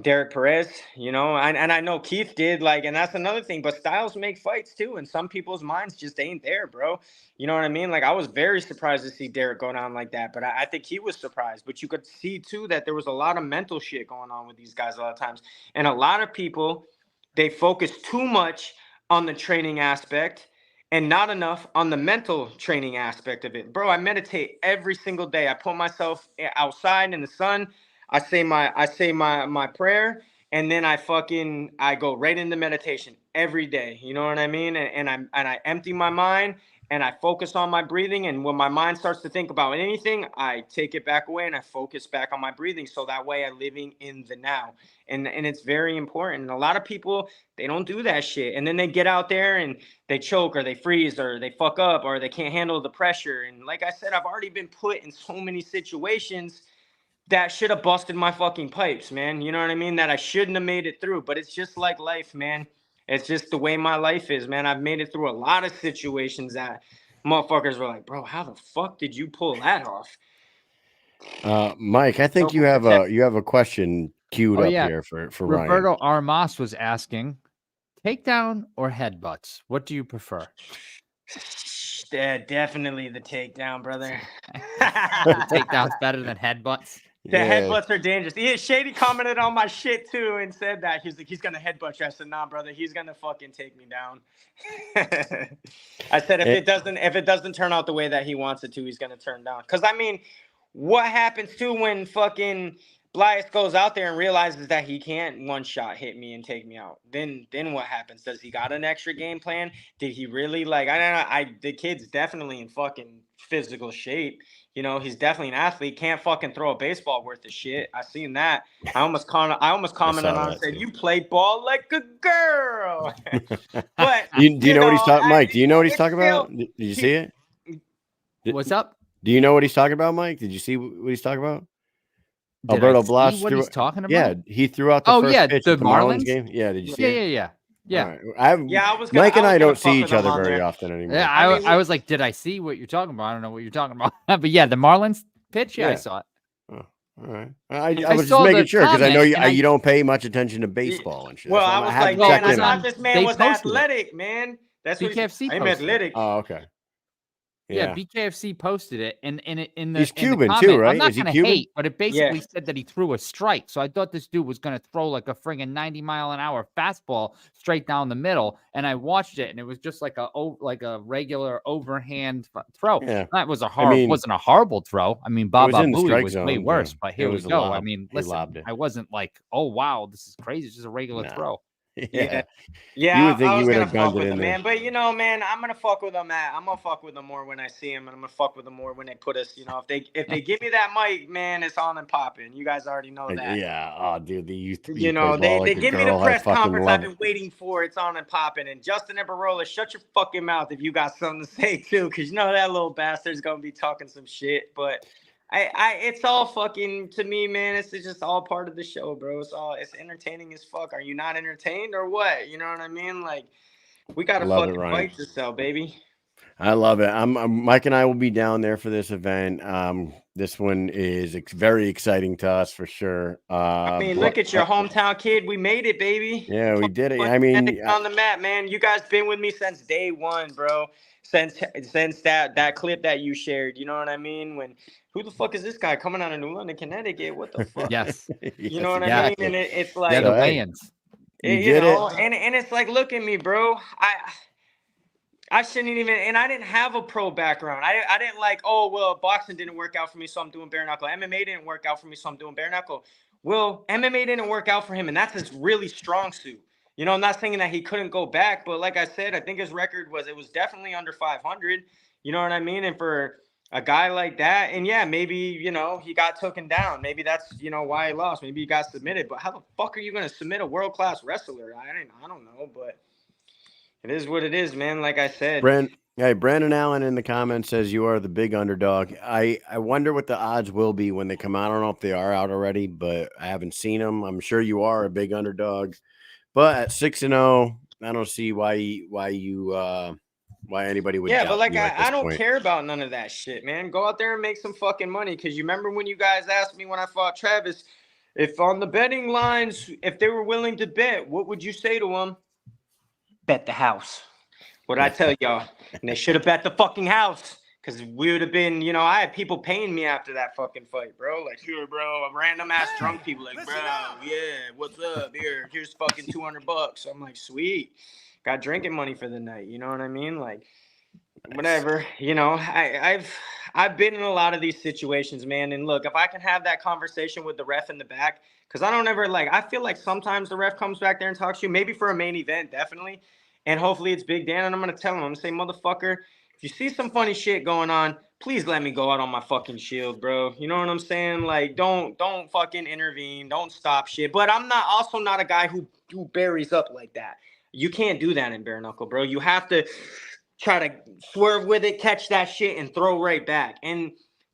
Derek Perez, and I know Keith did, like, and that's another thing, but styles make fights too, and some people's minds just ain't there, bro. You know what I mean? Like, I was very surprised to see Derek go down like that, but I think he was surprised. But you could see too that there was a lot of mental shit going on with these guys a lot of times, and a lot of people, they focus too much on the training aspect and not enough on the mental training aspect of it. Bro, I meditate every single day. I put myself outside in the sun. I say my prayer, and then I go right into meditation every day. You know what I mean? And I empty my mind and I focus on my breathing. And when my mind starts to think about anything, I take it back away and I focus back on my breathing. So that way I'm living in the now. And it's very important. And a lot of people, they don't do that shit. And then they get out there and they choke or they freeze or they fuck up or they can't handle the pressure. And like I said, I've already been put in so many situations that should have busted my fucking pipes, man. You know what I mean? That I shouldn't have made it through. But it's just like life, man. It's just the way my life is, man. I've made it through a lot of situations that motherfuckers were like, bro, how the fuck did you pull that off? Mike, I think you have a question queued up here for Ryan. Roberto Armas was asking, takedown or headbutts? What do you prefer? Definitely the takedown, brother. Takedown's better than headbutts. The headbutts are dangerous. Yeah, Shady commented on my shit too and said that. He's like, he's gonna headbutt you. I said, nah, brother, he's gonna fucking take me down. I said if it doesn't turn out the way that he wants it to, he's gonna turn down. Cause I mean, what happens too when fucking Blythe goes out there and realizes that he can't one shot hit me and take me out? Then what happens? Does he got an extra game plan? Did he really like? I don't know. The kid's definitely in fucking physical shape. You know, he's definitely an athlete. Can't fucking throw a baseball worth of shit. I seen that. I almost commented on it and said, "You play ball like a girl." But do you know what he's talking, Mike? Do you know what he's talking about? Did you see it? What's up? Do you know what he's talking about, Mike? Did you see what he's talking about? Alberto Blas what he's talking about? Yeah, he threw out the first pitch the at the Marlins game. Yeah, did you see it? Yeah. Yeah. All right. I've Yeah, I was gonna. Mike and I was gonna don't see fuck with each him other on very there. often anymore. Yeah, I mean, I was like, did I see what you're talking about? I don't know what you're talking about. But yeah, the Marlins pitch, yeah, I Yeah. saw it. Oh, all right. I I was just saw making the sure because I know comment, you and I you don't pay much attention to baseball and shit. Well, That's why I I was had like, to Well, man, check I in thought on. this man they was posted it. athletic, man. That's what BKFC I'm posted it. athletic. Oh, okay. Yeah, Yeah. BKFC posted it, and in He's the Cuban comment, too, I'm right? not Is he gonna Cuban? hate, but it Yeah. basically said that he threw a strike. So I thought this dude was gonna throw like a friggin' 90-mile-an-hour fastball straight down the middle. And I watched it, and it was just like a regular overhand throw. Yeah. That was I mean, wasn't a horrible throw. I mean, it was Baba in the Booey strike was way zone. worse, Yeah. but It here we was a go. I lob. mean, He listen, lobbed it. I wasn't like, oh wow, this is crazy. It's just a regular No. throw. Yeah. Yeah, You would think I he was would gonna have gunned fuck it with in him, there. man. But you know, man, I'm gonna fuck with him. I'm gonna fuck with him more when I see him, and I'm gonna fuck with him more when they put us. You know, if they give me that mic, man, it's on and popping. You guys already know that. Yeah. Oh, dude, you You play know, ball like they a give me the girl. I press fucking conference I've love been waiting for. It's on and popping. And Justin Eberola, shut your fucking mouth if you got something to say too, because you know that little bastard's gonna be talking some shit. But it's all fucking to me, man. It's just all part of the show, bro. It's entertaining as fuck. Are you not entertained or what? You know what I mean? Like, we got a Love it, fucking Ryan. fight to sell, baby. I love it. Mike and I will be down there for this event. This one is very exciting to us for sure. I mean, look at your hometown kid. We made it, baby. Yeah, we did it. Put I mean, Connecticut on the map, man. You guys been with me since day one, bro. Since that clip that you shared, you know what I mean? When who the fuck is this guy coming out of New London, Connecticut? What the fuck? Yes. You know what I Yeah. mean? And it's like, Yeah, the So, hey, weigh-ins. you you did know, it. and it's like, look at me, bro. I shouldn't even, and I didn't have a pro background. I didn't like, oh, well, boxing didn't work out for me, so I'm doing bare knuckle. MMA didn't work out for me, so I'm doing bare knuckle. Well, MMA didn't work out for him, and that's his really strong suit. You know, I'm not saying that he couldn't go back, but like I said, I think his record was definitely under 500. You know what I mean? And for a guy like that, and yeah, maybe, you know, he got taken down. Maybe that's, you know, why he lost. Maybe he got submitted. But how the fuck are you going to submit a world-class wrestler? I don't know, but it is what it is, man. Like I said. Brandon Allen in the comments says you are the big underdog. I wonder what the odds will be when they come out. I don't know if they are out already, but I haven't seen them. I'm sure you are a big underdog, but at 6-0, I don't see why anybody would. Yeah, but like you at this I don't point. care about none of that shit, man. Go out there and make some fucking money. Because you remember when you guys asked me when I fought Travis, if on the betting lines, if they were willing to bet, what would you say to them? Bet the house. What I tell y'all? And they should have bet the fucking house. Because we would have been, you know, I had people paying me after that fucking fight, bro. Like, here, bro, random ass drunk people, like, bro, yeah, what's up? Here's fucking $200. I'm like, sweet. Got drinking money for the night. You know what I mean? Like, whatever. You know, I've been in a lot of these situations, man. And look, if I can have that conversation with the ref in the back, because I don't ever I feel like sometimes the ref comes back there and talks to you, maybe for a main event, definitely. And hopefully it's Big Dan, and I'm going to tell him, I'm going to say, motherfucker, if you see some funny shit going on, please let me go out on my fucking shield, bro. You know what I'm saying? Like, don't fucking intervene. Don't stop shit. But I'm also not a guy who buries up like that. You can't do that in bare knuckle, bro. You have to try to swerve with it, catch that shit, and throw right back. And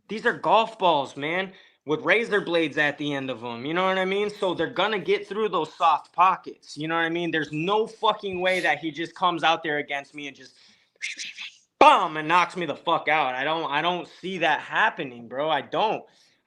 these are golf balls, man, with razor blades at the end of them. You know what I mean? So they're going to get through those soft pockets. You know what I mean? There's no fucking way that he just comes out there against me and just boom and knocks me the fuck out. I don't see that happening, bro. I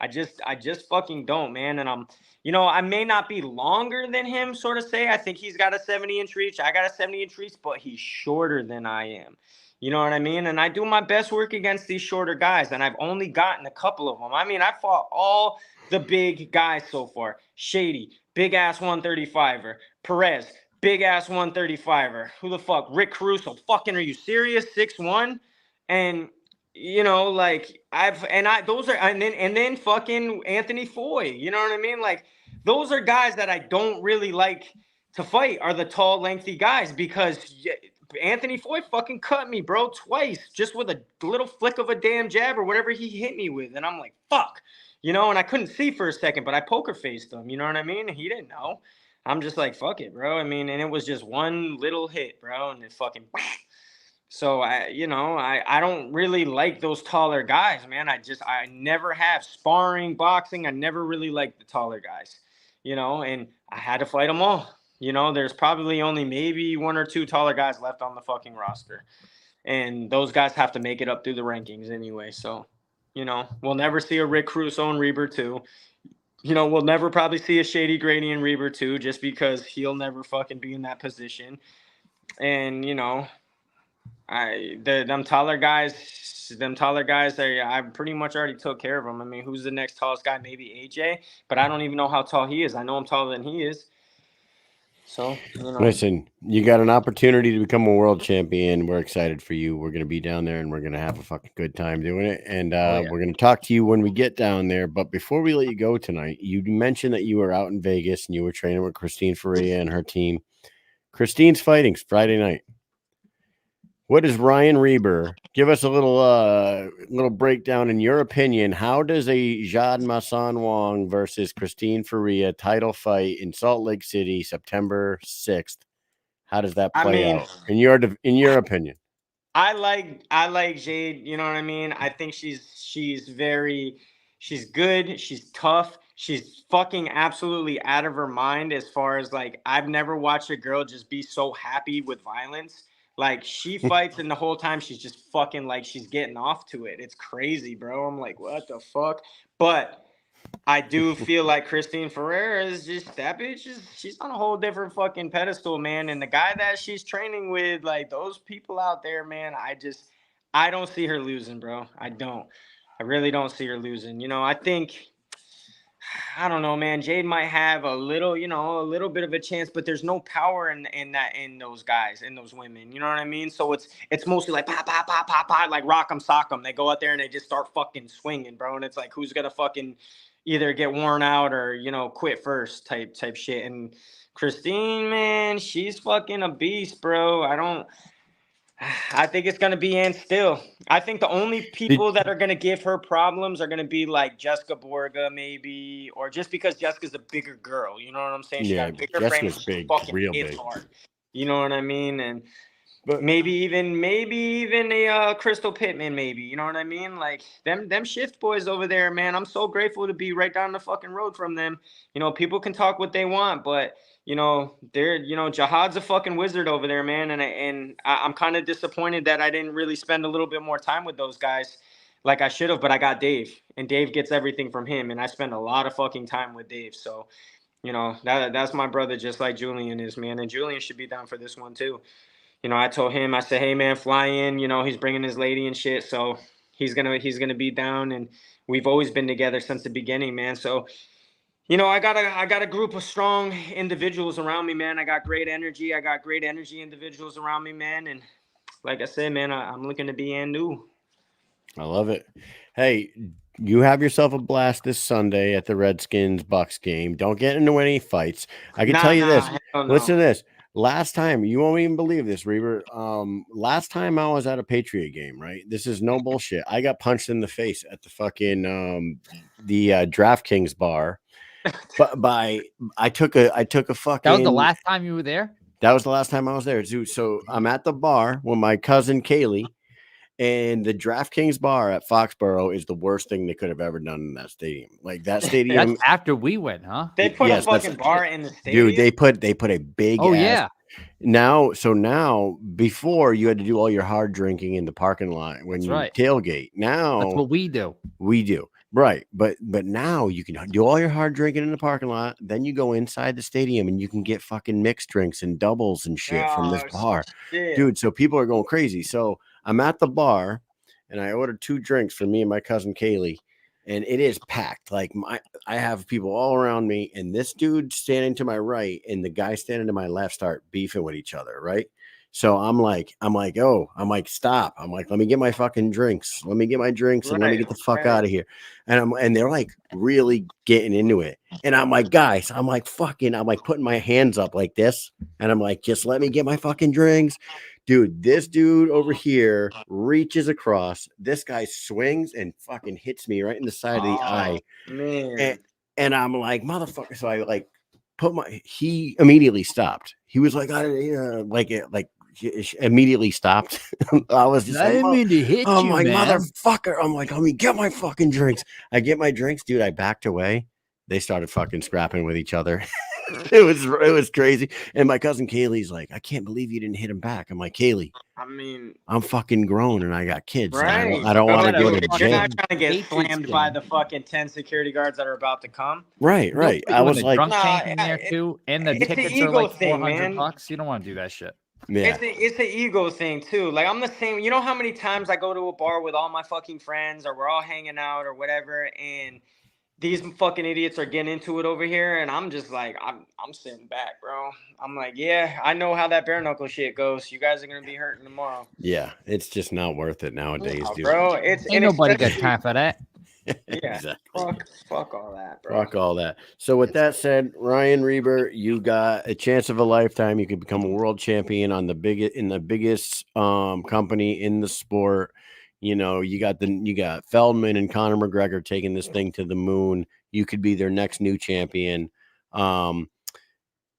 just fucking don't, man. And I may not be longer than him, sort of say. I think he's got a 70-inch reach. I got a 70-inch reach, but he's shorter than I am. You know what I mean? And I do my best work against these shorter guys, and I've only gotten a couple of them. I mean, I fought all the big guys so far. Shady, big-ass 135er. Perez, big-ass 135er. Who the fuck? Rick Caruso. Fucking, are you serious? 6'1"? And you know, like and then fucking Anthony Foy. You know what I mean? Like, those are guys that I don't really like to fight, are the tall, lengthy guys, because Anthony Foy fucking cut me, bro, twice, just with a little flick of a damn jab or whatever he hit me with. And I'm like, fuck, you know, and I couldn't see for a second, but I poker faced him, you know what I mean? And he didn't know. I'm just like, fuck it, bro. I mean, and it was just one little hit, bro, and it fucking whack. So I don't really like those taller guys, man. I never have. Sparring, boxing, I never really liked the taller guys, you know, and I had to fight them all. You know, there's probably only maybe one or two taller guys left on the fucking roster. And those guys have to make it up through the rankings anyway. So, you know, we'll never see a Rick Caruso and Reber 2. You know, we'll never probably see a Shady Grady and Reber 2 just because he'll never fucking be in that position. And, you know, them taller guys, I pretty much already took care of them. I mean, who's the next tallest guy? Maybe AJ, but I don't even know how tall he is. I know I'm taller than he is. So, you know. Listen, you got an opportunity to become a world champion. We're excited for you. We're going to be down there and we're going to have a fucking good time doing it. And we're going to talk to you when we get down there. But before we let you go tonight, you mentioned that you were out in Vegas and you were training with Christine Faria and her team. Christine's fighting Friday night. What is Ryan Reber? Give us a little breakdown in your opinion. How does a Jad Masan Wong versus Christine Faria title fight in Salt Lake City, September 6th? How does that play out in your opinion? I like Jade. You know what I mean? I think she's good. She's tough. She's fucking absolutely out of her mind as far as like I've never watched a girl just be so happy with violence. Like she fights and the whole time she's just fucking like she's getting off to it. It's crazy, bro. I'm like, what the fuck? But I do feel like Christine Ferreira is just that bitch she's on a whole different fucking pedestal, man. And the guy that she's training with, like those people out there, man, I don't see her losing, bro. I really don't see her losing. You know, I don't know, man. Jade might have a little bit of a chance, but there's no power in those guys, in those women. You know what I mean? So it's mostly like pop, pop, pop, pop, pop, like rock 'em, sock 'em. They go out there and they just start fucking swinging, bro. And it's like, who's gonna fucking either get worn out or quit first type shit. And Christine, man, she's fucking a beast, bro. I think it's going to be Ann Still. I think the only people that are going to give her problems are going to be like Jessica Borga, maybe, or just because Jessica's a bigger girl. You know what I'm saying? She got a bigger Jessica's frame. big, real big. Hard. You know what I mean? But maybe even a Crystal Pittman, maybe. You know what I mean? Like them shift boys over there, man. I'm so grateful to be right down the fucking road from them. You know, people can talk what they want, but Jihad's a fucking wizard over there, man. And I'm kind of disappointed that I didn't really spend a little bit more time with those guys like I should have, but I got Dave, and Dave gets everything from him, and I spend a lot of fucking time with Dave. So, that's my brother, just like Julian is, man. And Julian should be down for this one too. I told him, I said, hey man, fly in, he's bringing his lady and shit. So he's going to be down, and we've always been together since the beginning, man. So, I got a group of strong individuals around me, man. I got great energy individuals around me, man. And like I said, man, I'm looking to be new. I love it. Hey, you have yourself a blast this Sunday at the Redskins-Bucks game. Don't get into any fights. I can tell you this. Listen to this. Last time, you won't even believe this, Reber. Last time I was at a Patriot game, right? This is no bullshit. I got punched in the face at the fucking the DraftKings bar. But I took a fucking. That was the last time you were there? That was the last time I was there, too. So I'm at the bar with my cousin Kaylee. And the DraftKings bar at Foxborough is the worst thing they could have ever done in that stadium. Like that stadium. That's after we went, huh? They put a fucking bar in the stadium. Dude, they put a big. Oh yeah. Now, before you had to do all your hard drinking in the parking lot when you tailgate. Now that's what we do. We do. Right. But now you can do all your hard drinking in the parking lot. Then you go inside the stadium and you can get fucking mixed drinks and doubles and shit from this bar. Shit. Dude, so people are going crazy. So I'm at the bar and I ordered 2 drinks for me and my cousin Kaylee, and it is packed. Like I have people all around me, and this dude standing to my right and the guy standing to my left start beefing with each other. Right. So I'm like, stop. I'm like, let me get my fucking drinks. Let me get my drinks and let me get the fuck out of here. And they're like really getting into it. And I'm like, guys, I'm like putting my hands up like this. And I'm like, just let me get my fucking drinks. Dude, this dude over here reaches across. This guy swings and fucking hits me right in the side of the eye. Man. And I'm like, motherfucker. So I like he immediately stopped. He was like, immediately stopped. I was just I didn't mean to hit you, like, man. motherfucker. I'm like, let me get my fucking drinks. I get my drinks, dude. I backed away. They started fucking scrapping with each other. it was crazy. And my cousin Kaylee's like, I can't believe you didn't hit him back. I'm like, Kaylee, I mean, I'm fucking grown and I got kids. right. I don't want to But go you're to fucking- You're jail. not trying to get Patriots slammed by game. the fucking 10 security guards that are about to come. Right. They'll put I you in was the like, drunk Nah, tank in there it- too, and the it's the tickets are ego like thing, man. $400. You don't want to do that shit. yeah, It's an ego thing too. Like I'm the same. You know how many times I go to a bar with all my fucking friends, or we're all hanging out, or whatever, and these fucking idiots are getting into it over here, and I'm just like, I'm sitting back, bro. I'm like, yeah, I know how that bare knuckle shit goes. You guys are gonna be hurting tomorrow. yeah. It's just not worth it nowadays, No, dude. bro. It's Ain't nobody got especially- time for that. Yeah, Exactly. fuck all that, bro. Fuck all that. So with that said, Ryan Reber, you got a chance of a lifetime. You could become a world champion on the biggest company in the sport. You know, you got Feldman and Conor McGregor taking this thing to the moon. You could be their next new champion.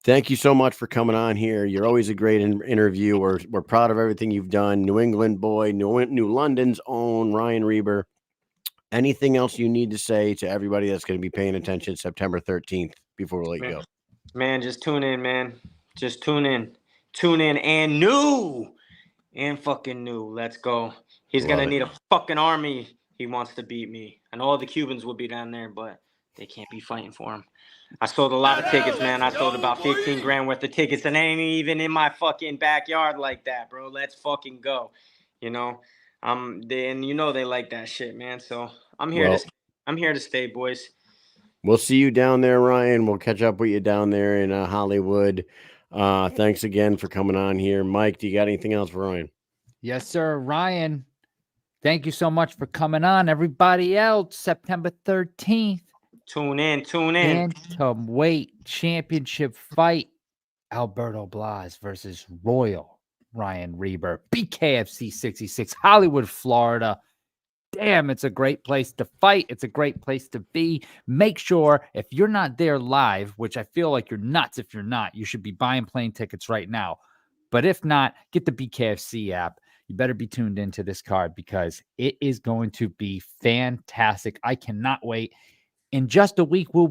Thank you so much for coming on here. You're always a great interview. We're proud of everything you've done. New England boy, New London's own Ryan Reber. Anything else you need to say to everybody that's going to be paying attention September 13th before we let you go? Man, just tune in, man. Just tune in. Tune in and new. And fucking new. Let's go. He's Love going to it. need a fucking army. He wants to beat me. I know all the Cubans will be down there, but they can't be fighting for him. I sold a lot of tickets, man. I sold about 15 grand worth of tickets, and they ain't even in my fucking backyard like that, bro. Let's fucking go. You know? And you know they like that shit, man. So I'm here to stay, boys. We'll see you down there, Ryan. We'll catch up with you down there in Hollywood. Thanks again for coming on here. Mike, do you got anything else for Ryan? Yes, sir. Ryan, thank you so much for coming on. Everybody else, September 13th. Tune in. Bantamweight championship fight. Alberto Blas versus Royal Ryan Reber. BKFC 66, Hollywood, Florida. Damn, it's a great place to fight. It's a great place to be. Make sure if you're not there live, which I feel like you're nuts if you're not, you should be buying plane tickets right now. But if not, get the BKFC app. You better be tuned into this card because it is going to be fantastic. I cannot wait. In just a week, we'll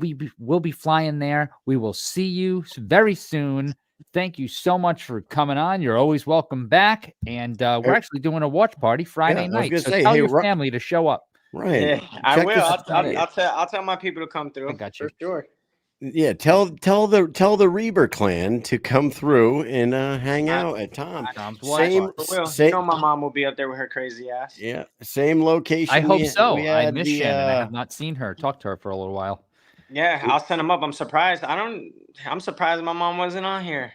be flying there. We will see you very soon. Thank you so much for coming on. You're always welcome back. And we're actually doing a watch party Friday night. So tell your family to show up. Ryan, Yeah, I will. I'll tell my people to come through. I got you. For sure. Yeah, tell the Reber clan to come through and hang out at Tom. Tom's Same, You know my mom will be up there with her crazy ass. yeah, same location. I hope so. We I had miss Shannon. I have not seen her. Talked to her for a little while. Yeah, I'll send them up. I'm surprised. I'm surprised my mom wasn't on here.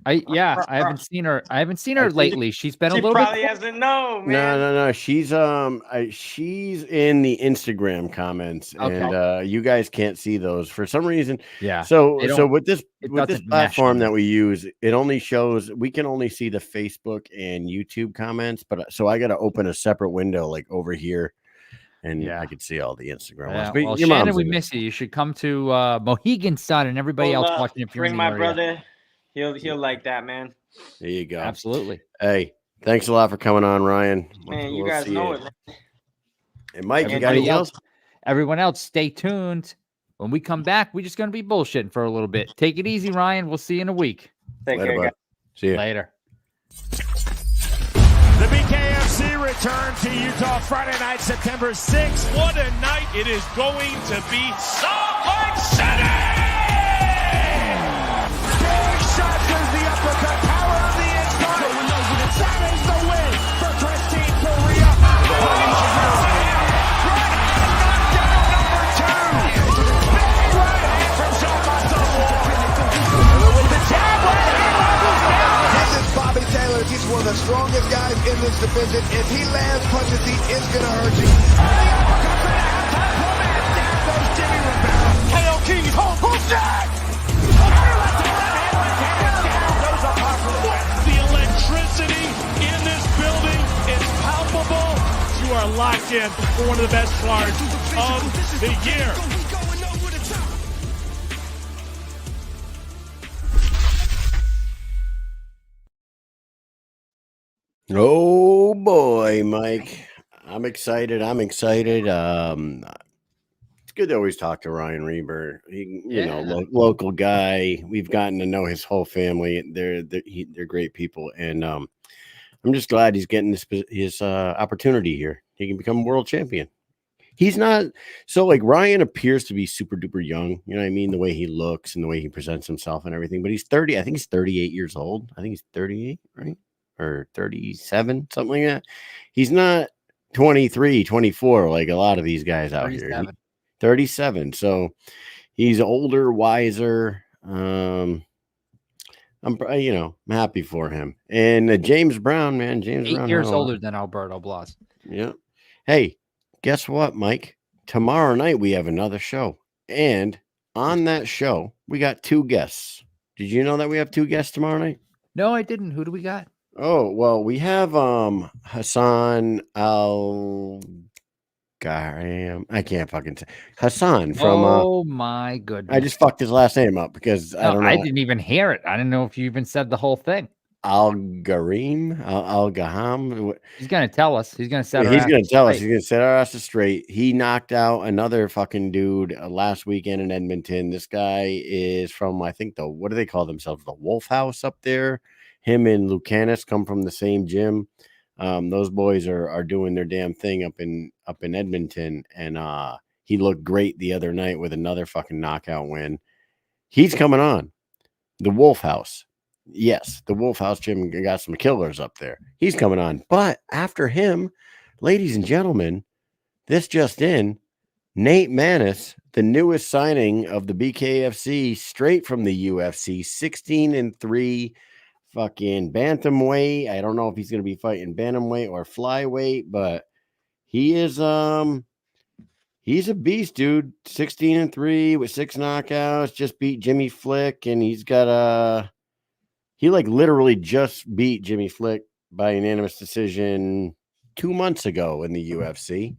I haven't seen her. I haven't seen her lately. She's been a little probably bit. hasn't known, man. No. She's she's in the Instagram comments, Okay. and you guys can't see those for some reason. Yeah. So They so don't- with this it with this doesn't mesh platform on that we use, it only shows we can only see the Facebook and YouTube comments. But so I got to open a separate window like over here, and Yeah. I could see all the Instagram Yeah, ones. But well, your Shannon, mom's we in it. miss you. You should come to Mohegan Sun and everybody Hold else up. watching. If you're Bring in the my area. brother. He'll like that, man. There you go. Absolutely. Hey, thanks a lot for coming on, Ryan. Man, you We'll guys see know you. it, man. Hey, Mike, you got Everybody anything else? Everyone else, stay tuned. When we come back, we're just going to be bullshitting for a little bit. Take it easy, Ryan. We'll see you in a week. Take Later, care, bud. guys. See you. Later. The BKFC return to Utah Friday night, September 6th. What a night it is going to be. Salt Lake City! Big shot, there's the uppercut, power of the inside. That is the win for Christine Perea. Big right hand from Sean With the jab, right hand, This is Bobby Taylor. He's one of the strongest guys in this division. If he lands punches, he is going to hurt you. KO King, who's that? The electricity in this building is palpable. You are locked in for one of the best cards of the year. Oh boy, Mike. I'm excited. good to always talk to Ryan Reber. You know, local guy. We've gotten to know his whole family. They're great people, and I'm just glad he's getting his opportunity here. He can become world champion. He's not so like Ryan appears to be super duper young. You know what I mean? The way he looks and the way he presents himself and everything. But he's 30. I think he's 38 years old. I think he's 38, right? Or 37, something like that. He's not 23, 24 like a lot of these guys out 37. here. 37. So he's older, wiser. I'm happy for him. And James Brown, man, 8 years older than Alberto Blas. Yeah. Hey, guess what, Mike? Tomorrow night we have another show. And on that show, we got 2 guests. Did you know that we have 2 guests tomorrow night? No, I didn't. Who do we got? Oh, well, we have Hassan I can't fucking say Hassan from Oh my goodness. I just fucked his last name up because I don't know. I didn't even hear it. I didn't know if you even said the whole thing. Al-Gaham. He's gonna tell us. He's gonna set. He's gonna tell us. He's gonna set our asses straight. He knocked out another fucking dude last weekend in Edmonton. This guy is from, I think, what do they call themselves? The Wolf House up there. Him and Lucanus come from the same gym. Those boys are doing their damn thing up in Edmonton, and he looked great the other night with another fucking knockout win. He's coming on. The Wolf House. Yes, the Wolf House gym got some killers up there. He's coming on. But after him, ladies and gentlemen, this just in, Nate Manis, the newest signing of the BKFC, straight from the UFC, 16-3, fucking bantamweight. I don't know if he's going to be fighting bantamweight or flyweight, but he is he's a beast, dude. 16-3 with 6 knockouts, just beat Jimmy Flick, and he's got he like literally just beat Jimmy Flick by unanimous decision 2 months ago in the UFC.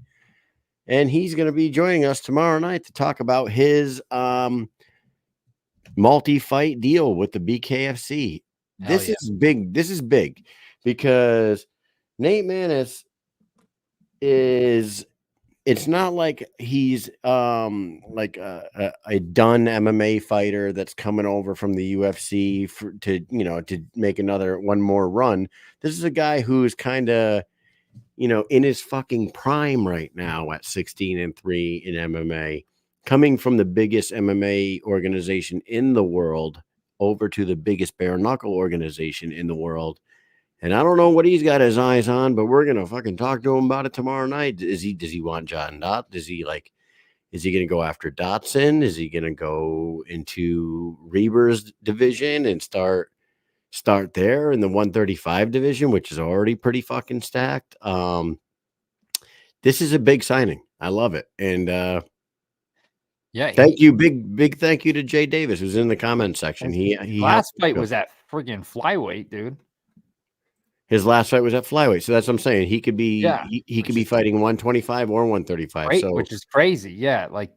And he's going to be joining us tomorrow night to talk about his multi-fight deal with the BKFC. This is big. This is big because Nate Manis it's not like he's like a done MMA fighter that's coming over from the UFC to make one more run. This is a guy who's kind of in his fucking prime right now at 16-3 in MMA, coming from the biggest MMA organization in the world over to the biggest bare knuckle organization in the world. And I don't know what he's got his eyes on, but we're gonna fucking talk to him about it tomorrow night. Does he want John Dot? Is he gonna go after Dotson? Is he gonna go into Reber's division and start there in the 135 division, which is already pretty fucking stacked? This is a big signing. I love it. And thank you. Big thank you to Jay Davis, who's in the comment section. He last fight was at friggin' flyweight, dude. His last fight was at flyweight, so that's what I'm saying. He could be he could be fighting 125 or 135, great, which is crazy. Yeah, I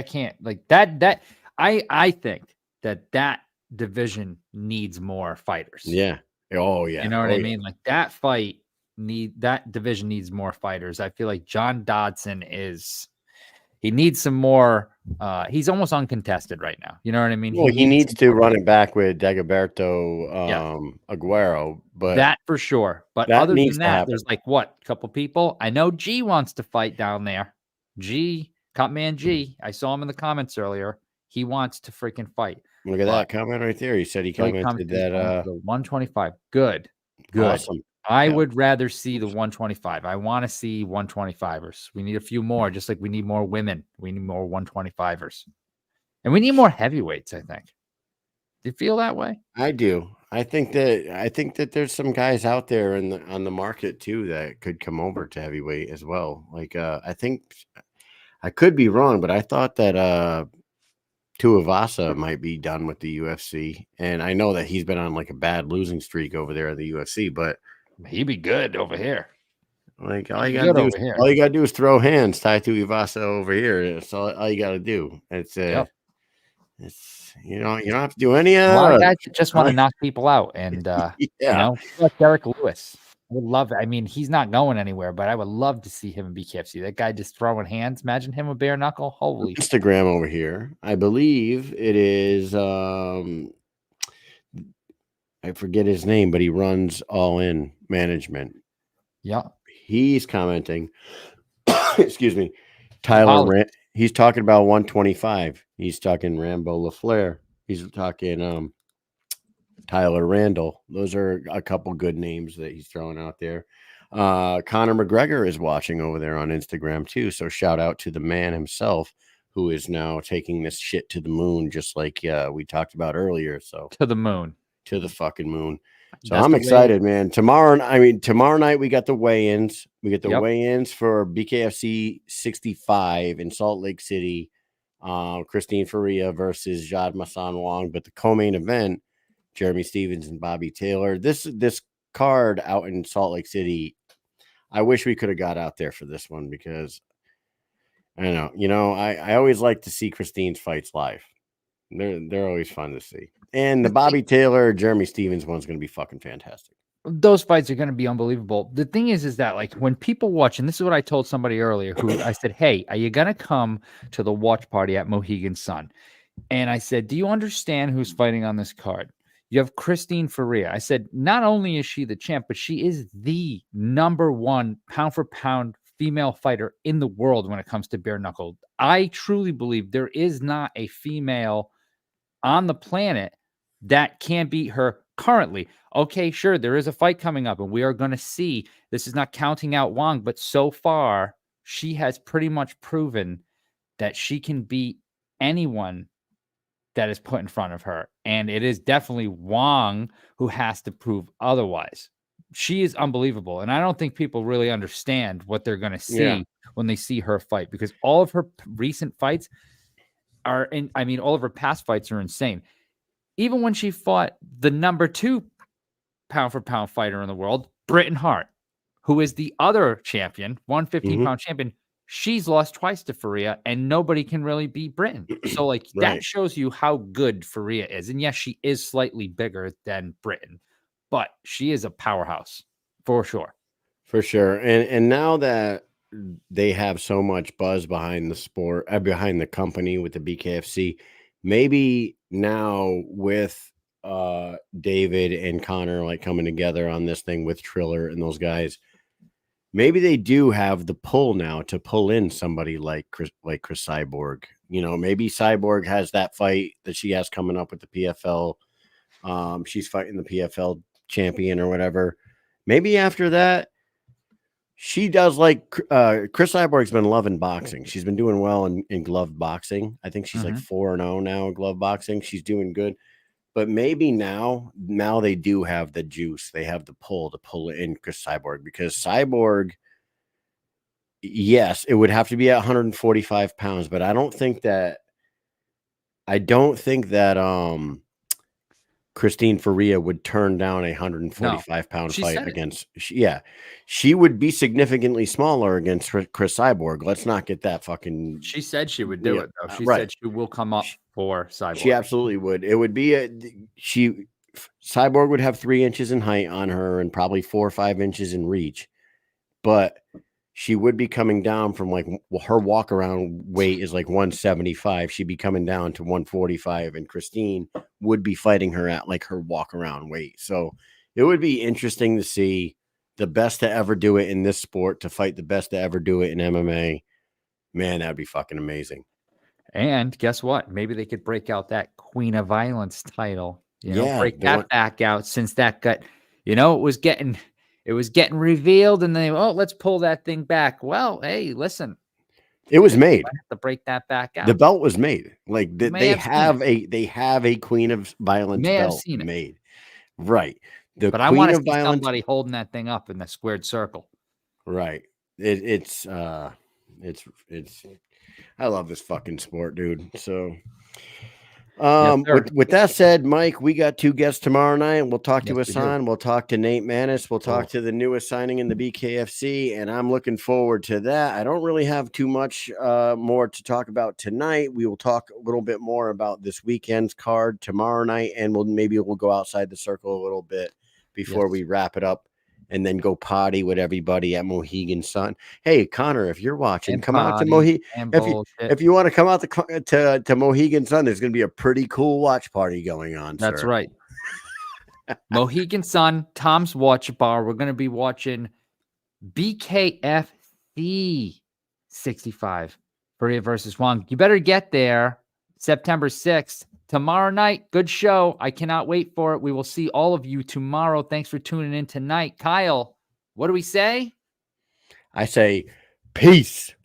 can't that. I think that division needs more fighters. Yeah. Oh yeah. You know what I mean? Like that division needs more fighters. I feel like John Dodson he needs some more. He's almost uncontested right now. You know what I mean? Well, he needs to run it back with Dagoberto Aguero, but that for sure. But other than that, there's a couple people. I know G wants to fight down there. Cutman G. I saw him in the comments earlier. He wants to freaking fight. Look at that comment right there. He said he commented that 125. Good. Awesome. I would rather see the 125. I want to see 125ers. We need a few more, just like we need more women. We need more 125ers. And we need more heavyweights, I think. Do you feel that way? I do. I think that there's some guys out there on the market too that could come over to heavyweight as well. I think I could be wrong, but I thought that Tuivasa might be done with the UFC. And I know that he's been on a bad losing streak over there at the UFC, but he'd be good over here. All you gotta do is throw hands, tie Tuivasa over here. That's all you gotta do. It's you don't have to do any of that. A lot of guys just want to knock people out, and like Derek Lewis. would love it. I mean, he's not going anywhere, but I would love to see him in BKFC. That guy just throwing hands. Imagine him with bare knuckle. Holy Instagram over here. I believe it is I forget his name, but he runs All In Management. yeah. He's commenting. Excuse me. Tyler he's talking about 125. He's talking Rambo LaFleur. He's talking Tyler Randall. Those are a couple good names that he's throwing out there. Conor McGregor is watching over there on Instagram too. So shout out to the man himself, who is now taking this shit to the moon, just like we talked about earlier. So To the moon. To the fucking moon. So That's I'm the excited, man. Tomorrow night we got the weigh-ins. We get the weigh-ins for BKFC 65 in Salt Lake City. Christine Faria versus Jad Masan Wong. But the co-main event, Jeremy Stevens and Bobby Taylor. This card out in Salt Lake City, I wish we could have got out there for this one, because I don't know, I always like to see Christine's fights live. They're always fun to see. And the Bobby Taylor, Jeremy Stevens one's going to be fucking fantastic. Those fights are going to be unbelievable. The thing is that, like, when people watch, and this is what I told somebody earlier, who I said, hey, are you going to come to the watch party at Mohegan Sun? And I said, do you understand who's fighting on this card? You have Christine Faria. I said, not only is she the champ, but she is the #1 pound for pound female fighter in the world when it comes to bare knuckle. I truly believe there is not a female on the planet that can beat her currently. Okay, sure, there is a fight coming up, and we are going to see. This is not counting out Wong, but so far, she has pretty much proven that she can beat anyone that is put in front of her. And it is definitely Wong who has to prove otherwise. She is unbelievable. And I don't think people really understand what they're going to see when they see her fight, because all of her recent fights are all of her past fights are insane. Even when she fought the #2 pound for pound fighter in the world, Britain Hart, who is the other champion, 115-pound champion, she's lost twice to Faria, and nobody can really beat Britain. So, like, that shows you how good Faria is. And yes, she is slightly bigger than Britain, but she is a powerhouse for sure. For sure. And now that they have so much buzz behind the sport, behind the company with the BKFC, maybe now with David and Connor like coming together on this thing with Triller and those guys, maybe they do have the pull now to pull in somebody like Chris Cyborg. You know, maybe Cyborg has that fight that she has coming up with the PFL. She's fighting the PFL champion or whatever. Maybe after that, she does like Chris Cyborg's been loving boxing. She's been doing well in glove boxing. I think she's like 4-0 now in glove boxing. She's doing good. But maybe now they do have the juice. They have the pull to pull in Chris Cyborg, because Cyborg, yes, it would have to be at 145 pounds, but I don't think that Christine Faria would turn down a 145-pound fight against. She would be significantly smaller against Chris Cyborg. Let's not get that fucking. She said she would do it, though. She said she will come up for Cyborg. She absolutely would. It would be Cyborg would have 3 inches in height on her and probably 4 or 5 inches in reach, but she would be coming down from her walk around weight is like 175. She'd be coming down to 145, and Christine would be fighting her at like her walk around weight. So it would be interesting to see the best to ever do it in this sport to fight the best to ever do it in MMA. Man, that'd be fucking amazing. And guess what? Maybe they could break out that Queen of Violence title. Break that back out, since that got, it was getting revealed, and they, let's pull that thing back. Well, hey, listen, it was made. I have to break that back out. The belt was made. Like they have a Queen of Violence belt made. Right. But I want to see somebody holding that thing up in the squared circle. Right. It's I love this fucking sport, dude. So with that said, Mike, we got 2 guests tomorrow night. We'll talk to Hassan. We'll talk to Nate Manis. We'll talk to the newest signing in the BKFC, and I'm looking forward to that. I don't really have too much more to talk about tonight. We will talk a little bit more about this weekend's card tomorrow night, and we'll go outside the circle a little bit before we wrap it up and then go potty with everybody at Mohegan Sun. Hey, Connor, if you're watching, And come out to potty Mohegan. and If bullshit. you want to come out to Mohegan Sun, there's going to be a pretty cool watch party going on. That's sir. right. Mohegan Sun, Tom's Watch Bar. We're going to be watching BKFC 65, Faria versus Wong. You better get there September 6th. Tomorrow night, good show. I cannot wait for it. We will see all of you tomorrow. Thanks for tuning in tonight. Kyle, what do we say? I say, peace.